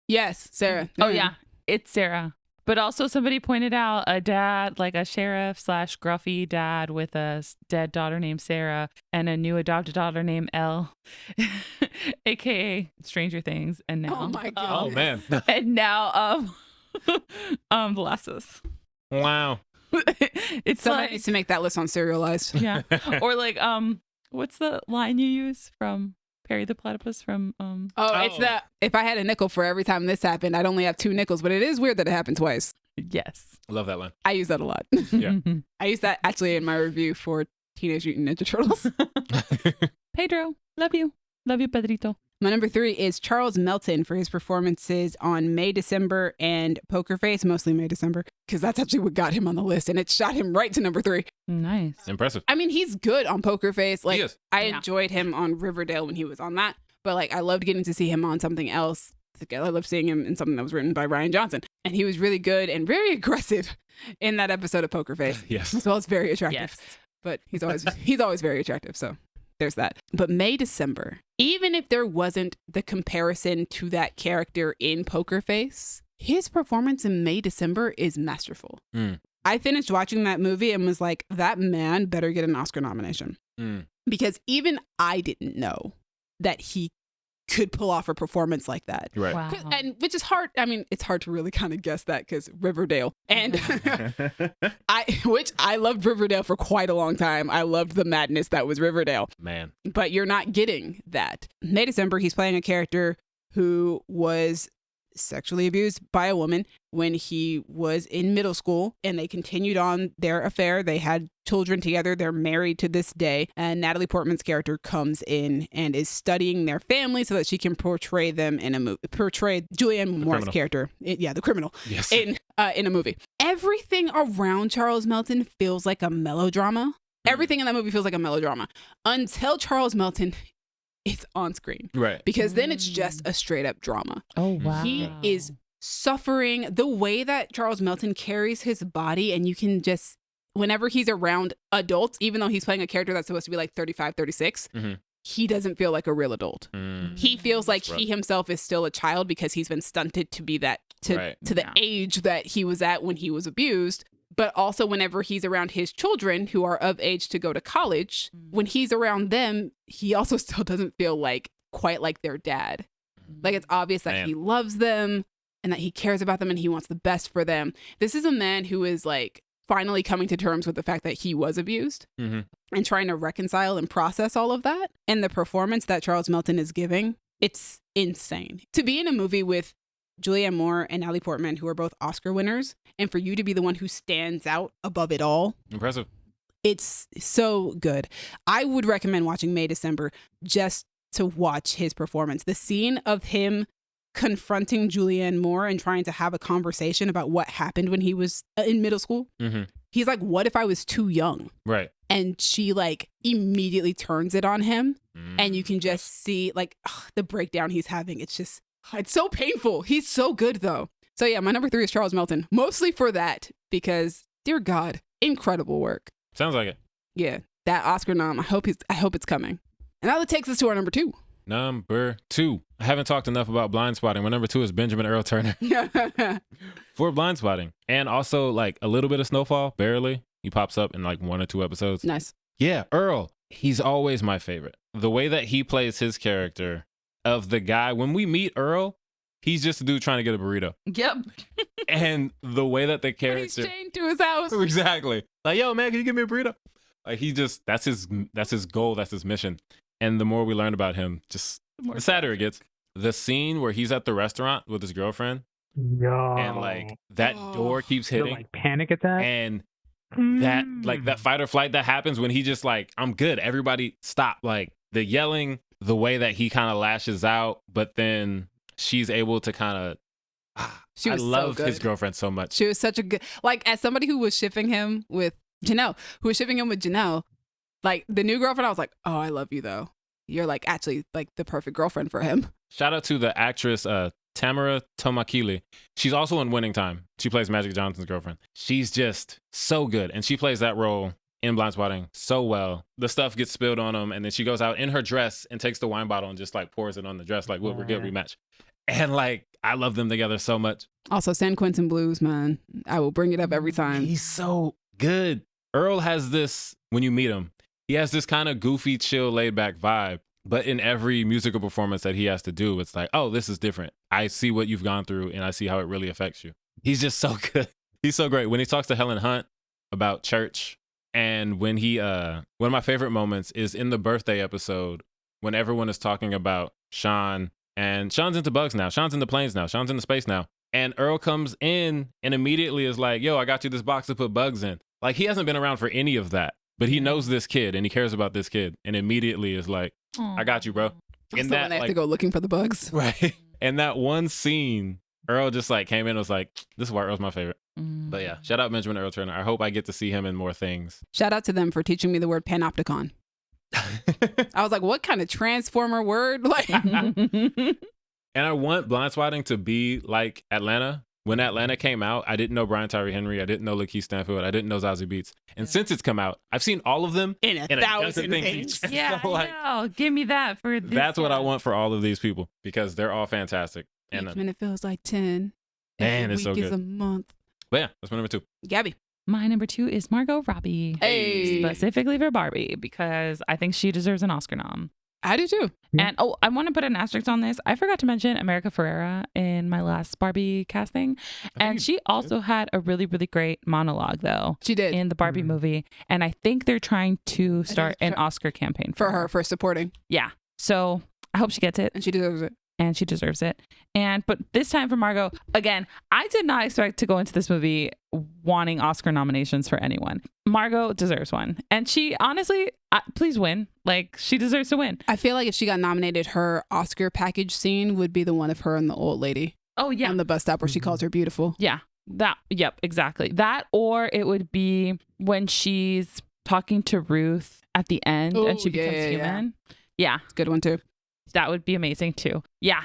Yes, Sarah. Oh yeah, it's Sarah. But also somebody pointed out a dad, like a sheriff / gruffy dad with a dead daughter named Sarah and a new adopted daughter named Elle, aka Stranger Things. And now, Oh my God. Oh, man. and now, The Last of Us. Wow. It's Somebody like, needs to make that list on Serialized. yeah, or like, what's the line you use from Perry the Platypus from It's that if I had a nickel for every time this happened, I'd only have 2 nickels, but it is weird that it happened twice. Yes. Love that line. I use that a lot. Yeah. I use that actually in my review for Teenage Mutant Ninja Turtles. Pedro, love you, Pedrito. My number 3 is Charles Melton for his performances on May, December, and Poker Face, mostly May, December, because that's actually what got him on the list, and it shot him right to number 3. Nice. Impressive. I mean, he's good on Poker Face. Like, He is. I Yeah. enjoyed him on Riverdale when he was on that, but like, I loved getting to see him on something else. I loved seeing him in something that was written by Ryan Johnson, and he was really good and very aggressive in that episode of Poker Face. Yes. As well as very attractive. Yes. But he's always very attractive. So there's that. But May, December, even if there wasn't the comparison to that character in Poker Face, his performance in May, December is masterful. Mm. I finished watching that movie and was like, that man better get an Oscar nomination. Mm. Because even I didn't know that he could pull off a performance like that. Right. Wow. And which is hard. I mean, it's hard to really kind of guess that because Riverdale. And I loved Riverdale for quite a long time. I loved the madness that was Riverdale. Man. But you're not getting that. May, December, he's playing a character who was sexually abused by a woman when he was in middle school, and they continued on their affair. They had children together. They're married to this day. And Natalie Portman's character comes in and is studying their family so that she can portray them in a movie. Portray Julianne Moore's criminal. character, the criminal, Yes. in a movie. Everything around Charles Melton feels like a melodrama. Everything in that movie feels like a melodrama until Charles Melton is on screen, Right. because then it's just a straight up drama. Oh wow. He is suffering. The way that Charles Melton carries his body, and you can just, whenever he's around adults, even though he's playing a character that's supposed to be like 35, 36, Mhm. he doesn't feel like a real adult. Mm. He feels like That's he himself is still a child because he's been stunted to be that, Right. to the Yeah. age that he was at when he was abused. But also whenever he's around his children who are of age to go to college, when he's around them, he also still doesn't feel like quite like their dad. Like, it's obvious that Man. he loves them and that he cares about them and he wants the best for them. This is a man who is like finally coming to terms with the fact that he was abused Mhm. and trying to reconcile and process all of that. And the performance that Charles Melton is giving, it's insane. To be in a movie with Julianne Moore and Natalie Portman, who are both Oscar winners, and for you to be the one who stands out above it all, Impressive. it's so good. I would recommend watching May, December just to watch his performance. The scene of him confronting Julianne Moore and trying to have a conversation about what happened when he was in middle school. Mm-hmm. He's like, what if I was too young? Right. And she like immediately turns it on him. And you can just see like the breakdown he's having. It's just, it's so painful. He's so good though. So yeah, my number 3 is Charles Melton, mostly for that, because dear God, incredible work. Sounds like it. Yeah, that Oscar nom, I hope it's coming. And that takes us to our number 2. Number 2. I haven't talked enough about Blindspotting. My number 2 is Benjamin Earl Turner for Blindspotting. And also like a little bit of Snowfall, barely. He pops up in like 1 or 2 episodes. Nice. Yeah, Earl. He's always my favorite. The way that he plays his character of the guy, when we meet Earl, he's just a dude trying to get a burrito. Yep. And the way that the But he's character... chained to his house. Exactly. Like, yo, man, can you give me a burrito? Like, he just, that's his goal, that's his mission. And the more we learn about him, just the sadder it gets. The scene where he's at the restaurant with his girlfriend, Yo. and like that door keeps The hitting, like panic attack. and that like that fight or flight that happens when he just like, I'm good, everybody stop, like the yelling, the way that he kind of lashes out, but then she's able to kind of She I was so love his good. girlfriend so much. She was such a good, like, as somebody who was shipping him with Janelle, like the new girlfriend, I was like, oh, I love you though. You're like actually like the perfect girlfriend for him. Shout out to the actress Tamara Tomakili. She's also in Winning Time. She plays Magic Johnson's girlfriend. She's just so good, and she plays that role in Blindspotting so well. The stuff gets spilled on him, and then she goes out in her dress and takes the wine bottle and just like pours it on the dress, like, well, we're good, we match. And like, I love them together so much. Also, San Quentin Blues, man. I will bring it up every time. He's so good. Earl has this, when you meet him, he has this kind of goofy, chill, laid back vibe. But in every musical performance that he has to do, it's like, oh, this is different. I see what you've gone through and I see how it really affects you. He's just so good. He's so great. When he talks to Helen Hunt about church, and when he, one of my favorite moments is in the birthday episode when everyone is talking about Sean, and Sean's into bugs now. Sean's into planes now. Sean's into space now. And Earl comes in and immediately is like, yo, I got you this box to put bugs in. Like, he hasn't been around for any of that, but he knows this kid and he cares about this kid, and immediately is like, I got you, bro. Also, when they have to go looking for the bugs. Right. And that one scene, Earl just like came in and was like, this is why Earl's my favorite. But yeah, shout out Benjamin Earl Turner. I hope I get to see him in more things. Shout out to them for teaching me the word panopticon. I was like, what kind of transformer word? Like, and I want Blindspotting to be like Atlanta. When Atlanta came out, I didn't know Brian Tyree Henry. I didn't know Lakeith Stanfield. I didn't know Zazie Beetz. And since it's come out, I've seen all of them in a thousand things. Yeah, So, like, I know. Give me that for this. that's what I want for all of these people, because they're all fantastic. And Each minute feels like 10. Man, Every it's so week is good. a month. But yeah, that's my number 2. Gabby. My number 2 is Margot Robbie. Hey. Specifically for Barbie, because I think she deserves an Oscar nom. I do too. And I want to put an asterisk on this. I forgot to mention America Ferrera in my last Barbie casting. And she also had a really, really great monologue, though. She did. In the Barbie movie. And I think they're trying to start an Oscar campaign for her for supporting. Yeah. So I hope she gets it. And she deserves it. And she deserves it. But this time for Margot, again, I did not expect to go into this movie wanting Oscar nominations for anyone. Margot deserves one. And she honestly, please win. Like, she deserves to win. I feel like if she got nominated, her Oscar package scene would be the one of her and the old lady. Oh, yeah. On the bus stop where she calls her beautiful. Yeah. Yep, exactly. That, or it would be when she's talking to Ruth at the end and she becomes human. Yeah. Good one too. That would be amazing too. Yeah,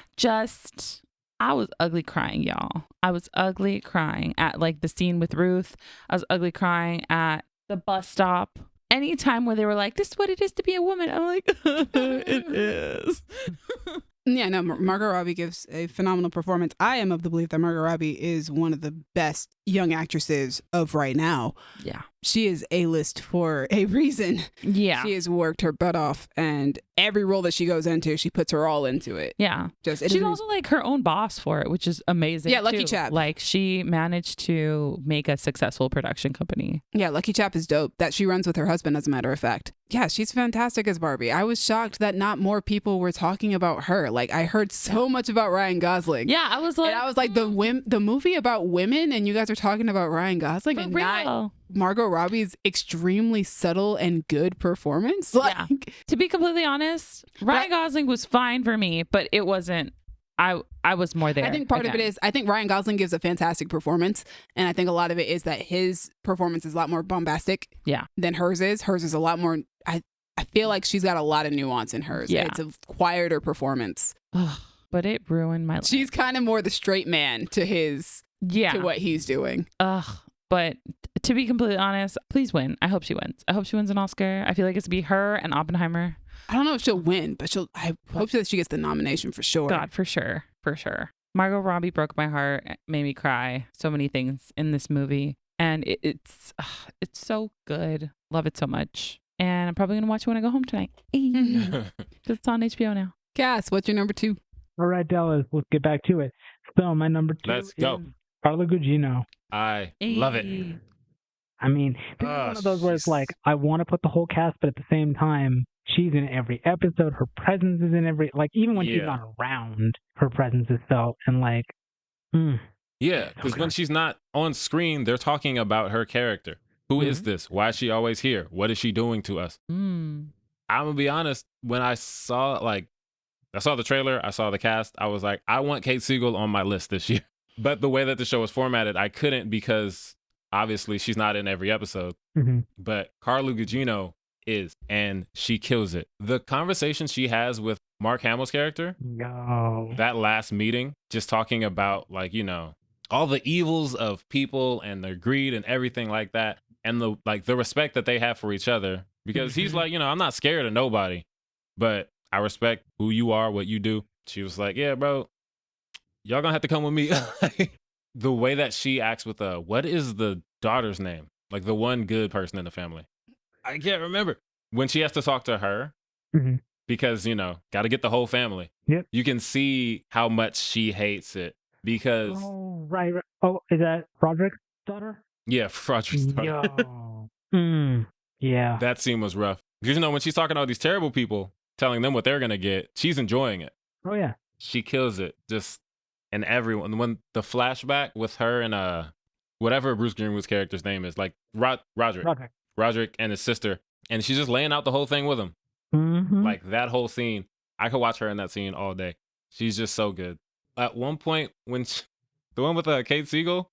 I was ugly crying, y'all. I was ugly crying at like the scene with Ruth. I was ugly crying at the bus stop. Anytime where they were like, this is what it is to be a woman. I'm like, it is. Yeah, no, Margot Robbie gives a phenomenal performance. I am of the belief that Margot Robbie is one of the best young actresses of right now. Yeah. She is A-list for a reason. Yeah. She has worked her butt off, and every role that she goes into, she puts her all into it. Yeah. She's also like her own boss for it, which is amazing. Yeah, Lucky too. Chap. Like, she managed to make a successful production company. Yeah, Lucky Chap is dope. That she runs with her husband, as a matter of fact. Yeah, she's fantastic as Barbie. I was shocked that not more people were talking about her. Like, I heard so much about Ryan Gosling. Yeah, I was like, the movie about women, and you guys are talking about Ryan Gosling and not Margot Robbie's extremely subtle and good performance. Yeah. To be completely honest, Ryan Gosling was fine for me, but it wasn't. I was more there. I think part of it is, I think Ryan Gosling gives a fantastic performance. And I think a lot of it is that his performance is a lot more bombastic than hers is. Hers is a lot more, I feel like she's got a lot of nuance in hers. Yeah. It's a quieter performance. But it ruined my life. She's kind of more the straight man to his, to what he's doing. But to be completely honest, please win. I hope she wins. I hope she wins an Oscar. I feel like it's going to be her and Oppenheimer. I don't know if she'll win, but I hope that she gets the nomination for sure. God, for sure. For sure. Margot Robbie broke my heart, made me cry. So many things in this movie. And it's so good. Love it so much. And I'm probably going to watch it when I go home tonight. Because it's on HBO now. Cass, what's your number 2? All right, Dallas, let's get back to it. So my number 2 Let's go. is Carla Gugino. I love it. I mean, this is one of those where it's like, I want to put the whole cast, but at the same time, she's in every episode. Her presence is in every, like, even when she's not around, her presence is felt. And like, Yeah, because when she's not on screen, they're talking about her character. Who is this? Why is she always here? What is she doing to us? I'm gonna be honest. When I saw the trailer, I saw the cast, I was like, I want Kate Siegel on my list this year. But the way that the show was formatted, I couldn't because obviously she's not in every episode. But Carla Gugino is, and she kills it. The conversation she has with Mark Hamill's character, that last meeting, just talking about like, you know, all the evils of people and their greed and everything like that, and the respect that they have for each other, because he's like, you know, I'm not scared of nobody, but I respect who you are, what you do. She was like, yeah, bro, y'all gonna have to come with me. The way that she acts with what is the daughter's name? Like the one good person in the family. I can't remember. When she has to talk to her, because, you know, got to get the whole family. You can see how much she hates it because. Oh, right. Oh, is that Roderick's daughter? Yeah, Roderick's daughter. Yeah. That scene was rough. Because, you know, when she's talking to all these terrible people, telling them what they're going to get, she's enjoying it. Oh, yeah. She kills it. Just, and everyone. When the flashback with her and whatever Bruce Greenwood's character's name is, like Roderick and his sister, and she's just laying out the whole thing with him. Like that whole scene, I could watch her in that scene all day. She's just so good. At one point, when the one with Kate Siegel,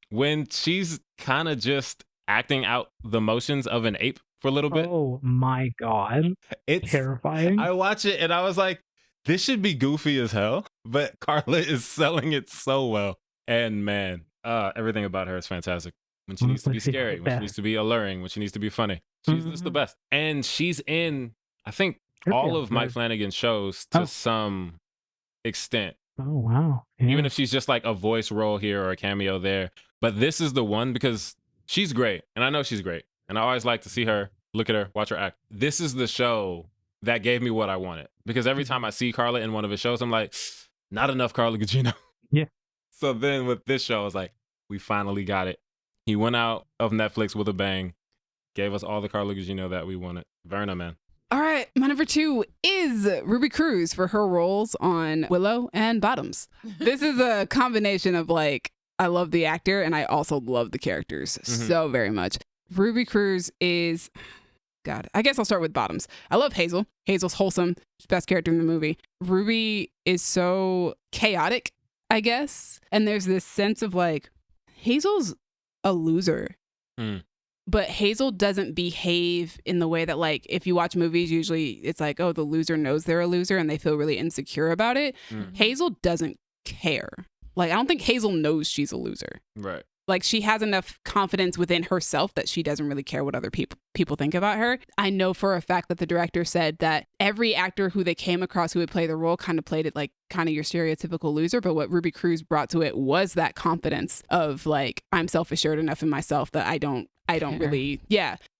when she's kind of just acting out the motions of an ape for a little bit. Oh my God. It's terrifying. I watch it and I was like, this should be goofy as hell, but Carla is selling it so well. And man, everything about her is fantastic. When she needs to be scary, when she needs to be alluring, when she needs to be funny. She's just the best. And she's in, I think, all of Mike Flanagan's shows to some extent. Oh, wow. Yeah. Even if she's just like a voice role here or a cameo there. But this is the one because she's great. And I know she's great. And I always like to see her, look at her, watch her act. This is the show that gave me what I wanted. Because every time I see Carla in one of his shows, I'm like, not enough Carla Gugino. Yeah. So then with this show, I was like, we finally got it. He went out of Netflix with a bang, gave us all the Carla Gugino that we wanted. Verna, man. All right, my number 2 is Ruby Cruz for her roles on Willow and Bottoms. This is a combination of like, I love the actor and I also love the characters so very much. Ruby Cruz is, God, I guess I'll start with Bottoms. I love Hazel. Hazel's wholesome. She's the best character in the movie. Ruby is so chaotic, I guess. And there's this sense of like, Hazel's a loser. But Hazel doesn't behave in the way that, like, if you watch movies, usually it's like, oh, the loser knows they're a loser and they feel really insecure about it. Hazel doesn't care. Like, I don't think Hazel knows she's a loser. Right. Like, she has enough confidence within herself that she doesn't really care what other people think about her. I know for a fact that the director said that every actor who they came across who would play the role kind of played it like kind of your stereotypical loser. But what Ruby Cruz brought to it was that confidence of like, I'm self-assured enough in myself that I don't really,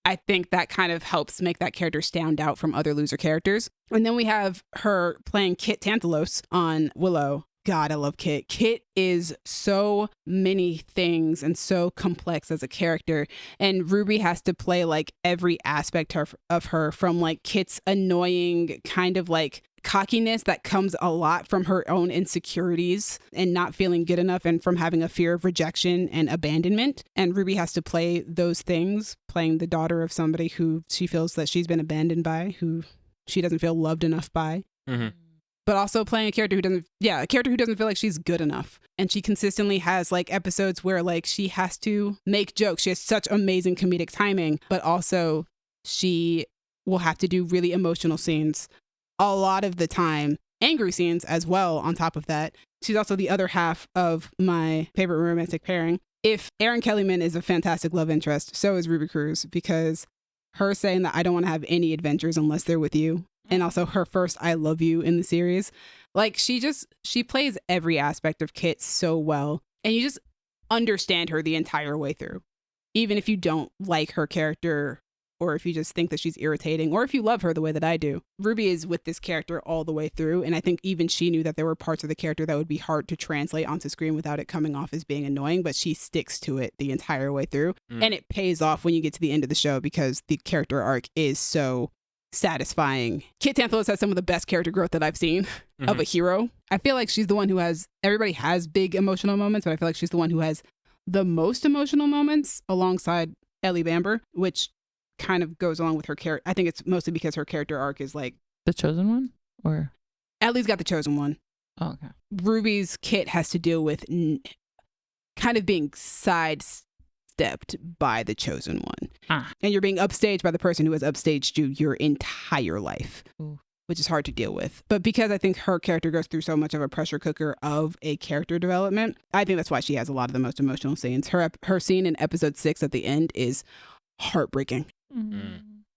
I think that kind of helps make that character stand out from other loser characters. And then we have her playing Kit Tantalos on Willow. God, I love Kit. Kit is so many things and so complex as a character. And Ruby has to play like every aspect of her, from like Kit's annoying kind of like cockiness that comes a lot from her own insecurities and not feeling good enough and from having a fear of rejection and abandonment. And Ruby has to play those things, playing the daughter of somebody who she feels that she's been abandoned by, who she doesn't feel loved enough by. But also playing a character who doesn't feel like she's good enough. And she consistently has like episodes where like she has to make jokes. She has such amazing comedic timing, but also she will have to do really emotional scenes a lot of the time, angry scenes as well on top of that. She's also the other half of my favorite romantic pairing. If Erin Kellyman is a fantastic love interest, so is Ruby Cruz, because her saying that I don't want to have any adventures unless they're with you, and also her first I love you in the series. Like she plays every aspect of Kit so well. And you just understand her the entire way through. Even if you don't like her character, or if you just think that she's irritating, or if you love her the way that I do. Ruby is with this character all the way through. And I think even she knew that there were parts of the character that would be hard to translate onto screen without it coming off as being annoying, but she sticks to it the entire way through. And it pays off when you get to the end of the show because the character arc is so satisfying. Kit Tanthalos has some of the best character growth that I've seen of a hero. I feel like she's the one who has, everybody has big emotional moments, but I feel like she's the one who has the most emotional moments alongside Ellie Bamber, which kind of goes along with her character. I think it's mostly because her character arc is like The chosen one? Or Ellie's got the chosen one. oh, okay. Ruby's Kit has to deal with kind of being sidestepped by the chosen one. And you're being upstaged by the person who has upstaged you your entire life, which is hard to deal with. But because I think her character goes through so much of a pressure cooker of a character development, I think that's why she has a lot of the most emotional scenes. Her scene in episode 6 at the end is heartbreaking.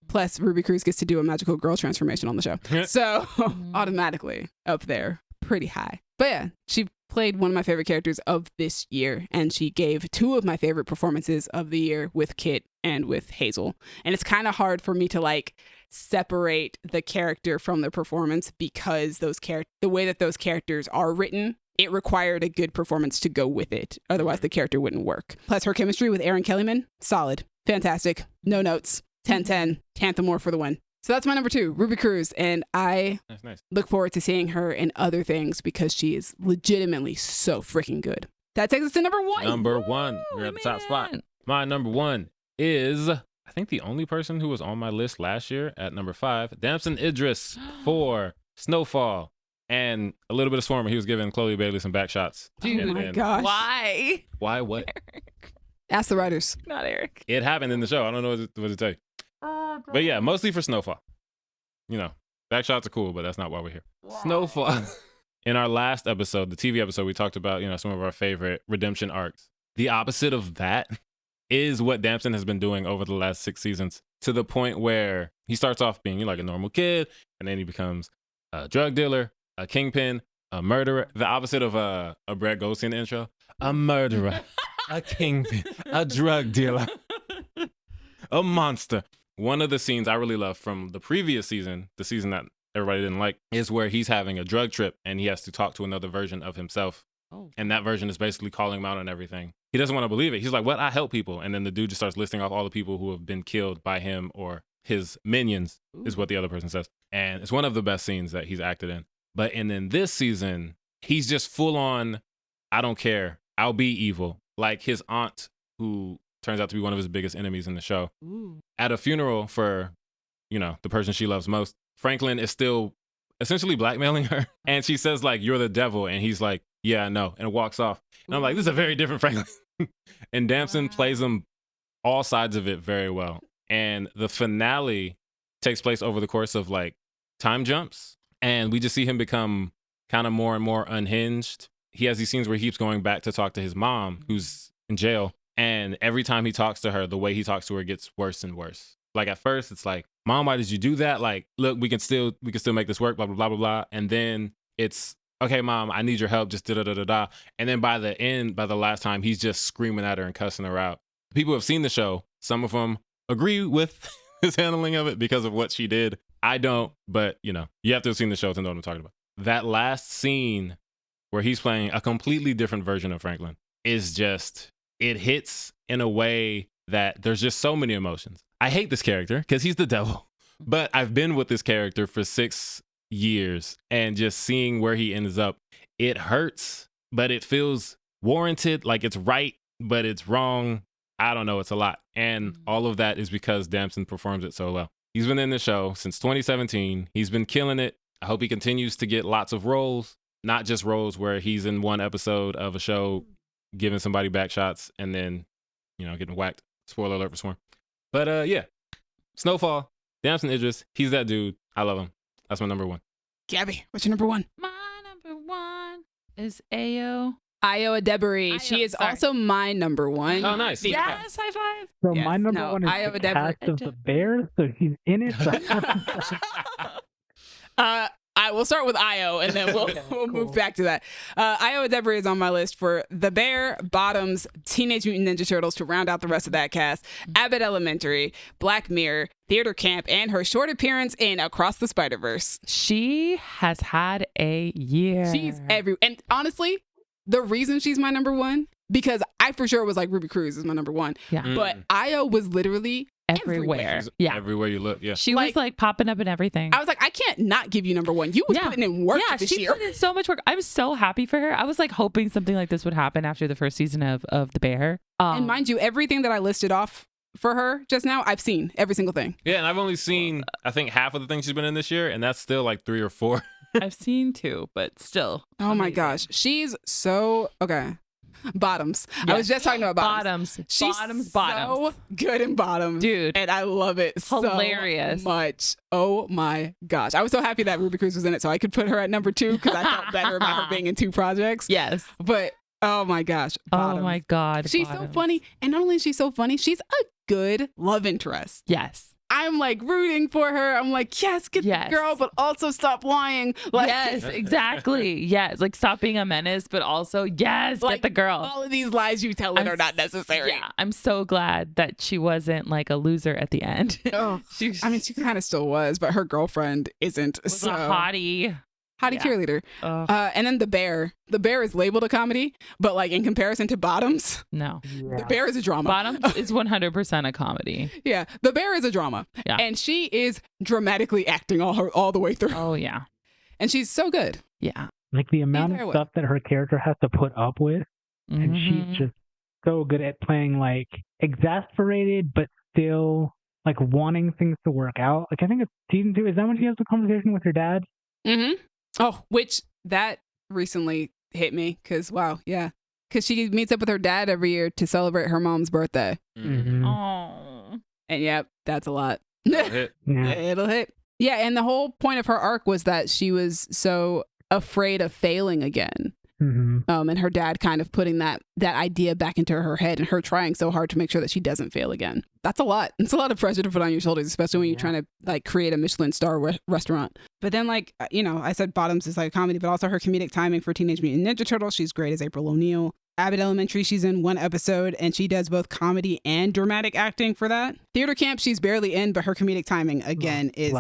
Plus, Ruby Cruz gets to do a magical girl transformation on the show. So automatically up there, pretty high. But yeah, she played one of my favorite characters of this year, and she gave 2 of my favorite performances of the year with Kit and with Hazel. And it's kind of hard for me to like separate the character from the performance because the way that those characters are written, it required a good performance to go with it. Otherwise, the character wouldn't work. Plus, her chemistry with Aaron Kellyman, solid, fantastic, no notes, 10-10, Tanthamore for the win. So that's my number 2, Ruby Cruz. And I look forward to seeing her in other things because she is legitimately so freaking good. That takes us to number 1. Number 1. We're at the top spot. My number 1 is, I think, the only person who was on my list last year at number 5, Damson Idris for Snowfall. And a little bit of Swarmer. He was giving Chloe Bailey some back shots. Dude, oh my gosh. Why? Why what? Eric. Ask the writers. Not Eric. It happened in the show. I don't know what to tell you. But yeah, mostly for Snowfall. You know, back shots are cool, but that's not why we're here. Wow. Snowfall. In our last episode, the TV episode, we talked about, you know, some of our favorite redemption arcs. The opposite of that is what Damson has been doing over the last 6 seasons, to the point where he starts off being like a normal kid, and then he becomes a drug dealer, a kingpin, a murderer. The opposite of a Brett Goldstein intro. A murderer, a kingpin, a drug dealer, a monster. One of the scenes I really love from the previous season, the season that everybody didn't like, is where he's having a drug trip and he has to talk to another version of himself. Oh. And that version is basically calling him out on everything. He doesn't want to believe it. He's like, what? I help people. And then the dude just starts listing off all the people who have been killed by him or his minions. Ooh. Is what the other person says. And it's one of the best scenes that he's acted in. But and then this season, he's just full on, I don't care. I'll be evil. Like his aunt, who turns out to be one of his biggest enemies in the show. Ooh. At a funeral for, you know, the person she loves most, Franklin is still essentially blackmailing her. And she says, like, you're the devil. And he's like, yeah, I know. And walks off. And I'm like, this is a very different Franklin. And Damson plays him all sides of it very well. And the finale takes place over the course of like time jumps. And we just see him become kind of more and more unhinged. He has these scenes where he keeps going back to talk to his mom, who's in jail. And every time he talks to her, the way he talks to her gets worse and worse. Like at first, it's like, Mom, why did you do that? Like, look, we can still make this work, blah, blah, blah, blah, blah. And then it's, okay, Mom, I need your help, just da-da-da-da-da. And then by the last time, he's just screaming at her and cussing her out. People who have seen the show, some of them agree with his handling of it because of what she did. I don't, but, you know, you have to have seen the show to know what I'm talking about. That last scene where he's playing a completely different version of Franklin is just, it hits in a way that there's just so many emotions. I hate this character because he's the devil, but I've been with this character for 6 years and just seeing where he ends up, it hurts, but it feels warranted, like it's right, but it's wrong. I don't know, it's a lot. And all of that is because Damson performs it so well. He's been in the show since 2017. He's been killing it. I hope he continues to get lots of roles, not just roles where he's in one episode of a show giving somebody back shots and then, you know, getting whacked. Spoiler alert for Swarm. But yeah, Snowfall, Damson Idris, he's that dude. I love him. That's my number 1. Gabby, what's your number 1? My number 1 is Ayo Edebiri. She is also my number 1. Oh, nice. Yes, high five. So Yes, my number no, 1 is Ayo the Edebiri. cast of the Bears, so she's in it. I will start with Ayo, and then we'll move back to that. Ayo Edebiri is on my list for The Bear, Bottoms, Teenage Mutant Ninja Turtles to round out the rest of that cast, Abbott Elementary, Black Mirror, Theater Camp, and her short appearance in Across the Spider-Verse. She has had a year. She's and honestly, the reason she's my number 1, because I for sure was like Ruby Cruz is my number 1. Yeah. But Ayo was literally everywhere. She's Yeah. everywhere you look. Yeah. She was like popping up in everything. I was like, I can't not give you number one. You was putting in work this she year. put in so much work. I'm so happy for her. I was like hoping something like this would happen after the first season of The Bear. And mind you, everything that I listed off for her just now, I've seen every single thing. Yeah, and I've only seen, I think, half of the things she's been in this year, and that's still like 3 or 4. I've seen 2, but still. Oh my amazing. gosh. She's so, okay. Bottoms. Yes. I was just talking about bottoms. She's Bottoms. so good in bottoms. Dude. And I love it Hilarious. so much. Oh my gosh. I was so happy that Ruby Cruz was in it so I could put her at number 2 because I felt better about her being in 2 projects. Yes. But oh my gosh. Bottoms. Oh my God. She's so funny. And not only is she so funny, she's a good love interest. Yes. I'm like rooting for her. I'm like, yes, get the girl, but also stop lying. Like, yes, exactly. Yes. Like stop being a menace, but also, yes, like, get the girl. All of these lies you tell it are not necessary. Yeah. I'm so glad that she wasn't like a loser at the end. Oh, I mean, she kind of still was, but her girlfriend isn't. Was so a hottie. Hottie cheerleader. And then The Bear. The Bear is labeled a comedy, but like in comparison to Bottoms, no. The Bear is a drama. Bottoms is 100% a comedy. Yeah, The Bear is a drama. Yeah. And she is dramatically acting all the way through. Oh, yeah. And she's so good. Yeah. Like the amount of stuff that her character has to put up with, and she's just so good at playing like exasperated, but still like wanting things to work out. Like I think it's season 2. Is that when she has the conversation with her dad? Mm-hmm. Oh, which that recently hit me because wow, yeah, because she meets up with her dad every year to celebrate her mom's birthday. Mm-hmm. Oh. And yep, that's a lot. It'll hit. Yeah. It'll hit. Yeah, and the whole point of her arc was that she was so afraid of failing again. Mm-hmm. And her dad kind of putting that idea back into her head and her trying so hard to make sure that she doesn't fail again. That's a lot. It's a lot of pressure to put on your shoulders, especially when you're trying to like create a Michelin star restaurant. But then like, I said Bottoms is like a comedy, but also her comedic timing for Teenage Mutant Ninja Turtles. She's great as April O'Neil. Abbott Elementary, she's in 1 episode and she does both comedy and dramatic acting for that. Theater Camp, she's barely in, but her comedic timing again is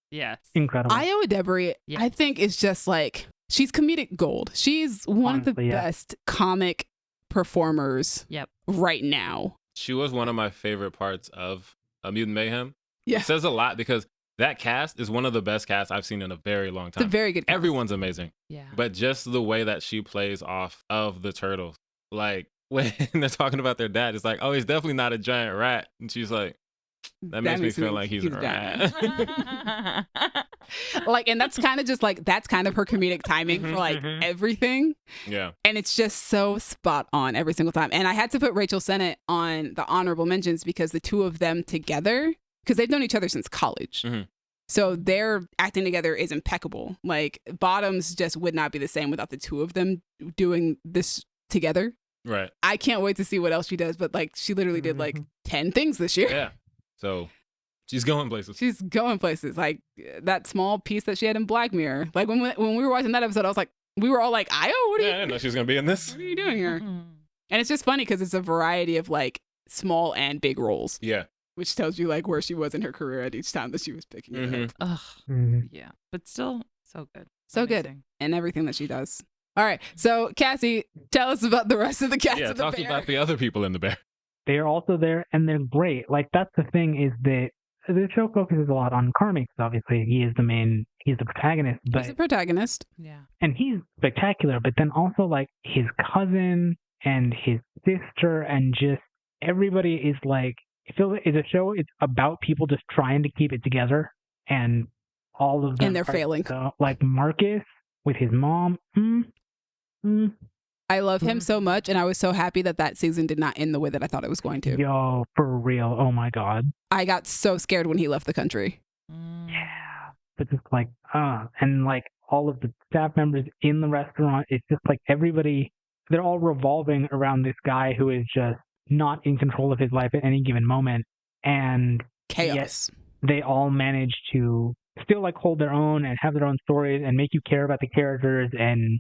Yes. Incredible. Ayo Edebiri, I think is just like, she's comedic gold. She's one of the best comic performers right now. She was one of my favorite parts of Mutant Mayhem. Yeah. It says a lot because that cast is one of the best casts I've seen in a very long time. It's a very good cast. Everyone's amazing. Yeah. But just the way that she plays off of the turtles. Like when they're talking about their dad, it's like, oh, he's definitely not a giant rat. And she's like, that makes me feel like he's a rat. Like, and that's kind of just like, that's kind of her comedic timing for like everything. Yeah. And it's just so spot on every single time. And I had to put Rachel Sennett on the honorable mentions because the two of them together, because they've known each other since college. Mm-hmm. So their acting together is impeccable. Like Bottoms just would not be the same without the two of them doing this together. Right. I can't wait to see what else she does. But like, she literally did like 10 things this year. Yeah. So she's going places. She's going places. Like that small piece that she had in Black Mirror. Like when we were watching that episode, I was like, we were all like, Ayo, what are you? I didn't know she was gonna be in this. What are you doing here? And it's just funny because it's a variety of like small and big roles. Yeah. Which tells you like where she was in her career at each time that she was picking it up. Ugh. Yeah. But still so good. So Amazing. good. And everything that she does. All right. So Cassie, tell us about the rest of the cast of the talk Bear. about the other people in the Bear. They're also there and they're great. Like that's the thing is that the show focuses a lot on Carmi because obviously he's the protagonist. But, He's the protagonist. Yeah. and he's spectacular, but then also like his cousin and his sister and just everybody is like, it feels like it's a show, it's about people just trying to keep it together and all of them. And they're failing. So, like Marcus with his mom. I love him so much, and I was so happy that season did not end the way that I thought it was going to. Yo, for real. Oh my God. I got so scared when he left the country. Yeah. But just like, and like all of the staff members in the restaurant, it's just like everybody, they're all revolving around this guy who is just not in control of his life at any given moment. And chaos. They all manage to still like hold their own and have their own stories and make you care about the characters. And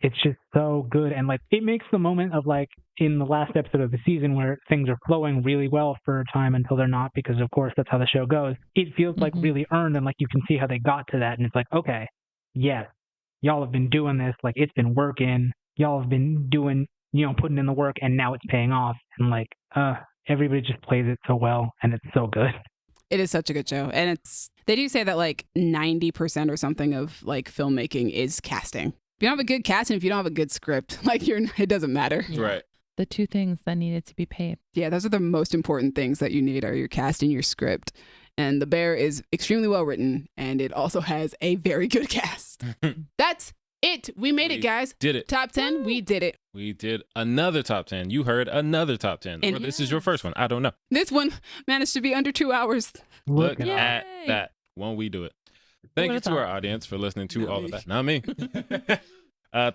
it's just so good. And like it makes the moment of like in the last episode of the season where things are flowing really well for a time until they're not, because of course that's how the show goes. It feels like really earned, and like you can see how they got to that. And it's like, okay, yes, y'all have been doing this, like it's been working. Y'all have been doing, putting in the work, and now it's paying off. And like, everybody just plays it so well, and it's so good. It is such a good show. And they do say that like 90% or something of like filmmaking is casting. If you don't have a good cast and if you don't have a good script, like it doesn't matter. Yeah. Right. The two things that needed to be paid. Yeah, those are the most important things that you need are your cast and your script. And The Bear is extremely well written, and it also has a very good cast. That's it. We made it, guys. Did it. Top 10, we did it. We did another top 10. You heard another top 10. And or this is your first one. I don't know. This one managed to be under 2 hours. Look at at Yay. that. Won't we do it? Thank you Would've to thought. our audience for listening to Not all me. of that. Not me.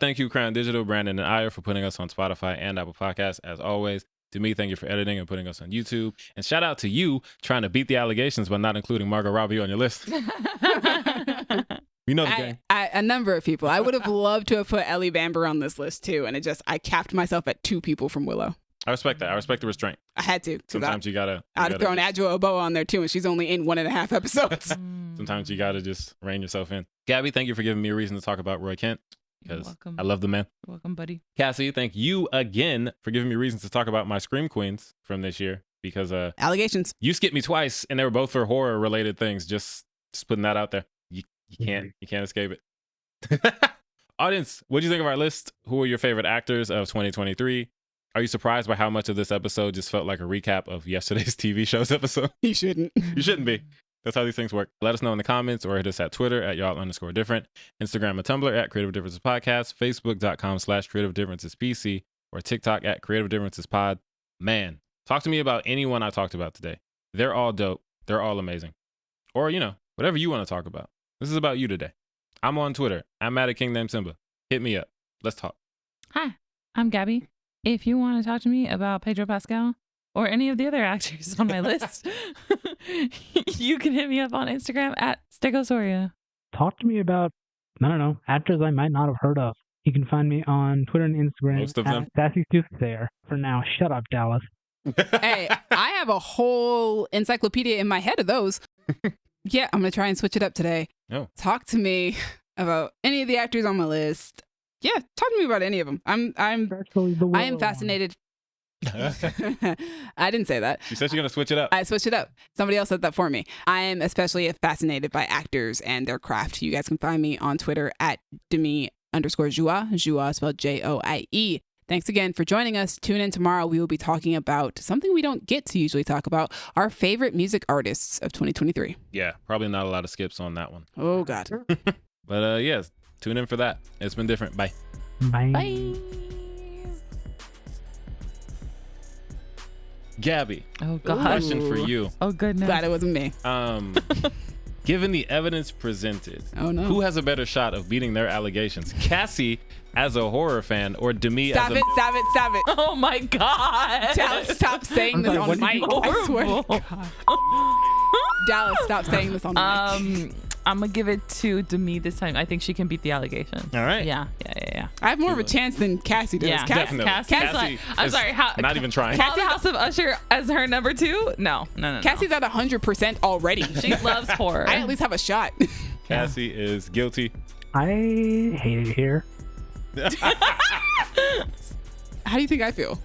Thank you, Crown Digital, Brandon, and Ayo for putting us on Spotify and Apple Podcasts, as always. To me, thank you for editing and putting us on YouTube. And shout out to you trying to beat the allegations by not including Margot Robbie on your list. We know the game. A number of people. I would have loved to have put Ellie Bamber on this list too, and I capped myself at 2 people from Willow. I respect that. I respect the restraint. I had to. Sometimes you gotta. I'd have thrown just, Adjo Oboa on there too, and she's only in 1.5 episodes. Sometimes you gotta just rein yourself in. Gabby, thank you for giving me a reason to talk about Roy Kent You're because welcome. I love the man. You're welcome, buddy. Cassie, thank you again for giving me reasons to talk about my Scream Queens from this year because Allegations. you skipped me twice and they were both for horror related things. Just putting that out there. You can't escape it. Audience, what do you think of our list? Who are your favorite actors of 2023? Are you surprised by how much of this episode just felt like a recap of yesterday's TV show's episode? You shouldn't. You shouldn't be. That's how these things work. Let us know in the comments or hit us at Twitter at y'all_different, Instagram and Tumblr at Creative Differences Podcast, Facebook.com/Creative Differences PC, or TikTok at Creative Differences Pod. Man, talk to me about anyone I talked about today. They're all dope. They're all amazing. Or, whatever you want to talk about. This is about you today. I'm on Twitter. I'm at a king named Simba. Hit me up. Let's talk. Hi, I'm Gabby. If you want to talk to me about Pedro Pascal or any of the other actors on my list, you can hit me up on Instagram at Stegosaurus. Talk to me about, I don't know, actors I might not have heard of. You can find me on Twitter and Instagram Most of them. at Sassy Soothsayer. For now, shut up, Dallas. Hey, I have a whole encyclopedia in my head of those. Yeah, I'm going to try and switch it up today. Oh. Talk to me about any of the actors on my list. Yeah, talk to me about any of them. I'm Especially the I Willow am one. fascinated. I didn't say that. She said she's going to switch it up. I switched it up. Somebody else said that for me. I am especially fascinated by actors and their craft. You guys can find me on Twitter at Demi_Joie. Joie spelled Joie. Thanks again for joining us. Tune in tomorrow. We will be talking about something we don't get to usually talk about, our favorite music artists of 2023. Yeah, probably not a lot of skips on that one. Oh, God. But yes, tune in for that. It's been different. Bye. Bye. Bye. Gabby, Oh, God. question for Ooh. you. Oh, goodness. Glad it wasn't me. Given the evidence presented, Oh, no. who has a better shot of beating their allegations? Cassie as a horror fan or Demi Stop as a... it, stop it, stop it. Oh, my God. Dallas, stop saying I'm this sorry, on what did mic. you- I swear to Horrible. God. Dallas, stop saying this on mic. I'm gonna give it to Demi this time. I think she can beat the allegations. All right. Yeah. I have more of a chance than Cassie does. Yeah. Definitely. Cassie's like, I'm is sorry. How, not even trying. Call the House of Usher as her number 2? No. Cassie's at 100% already. She loves horror. I at least have a shot. Cassie is guilty. I hate it here. How do you think I feel?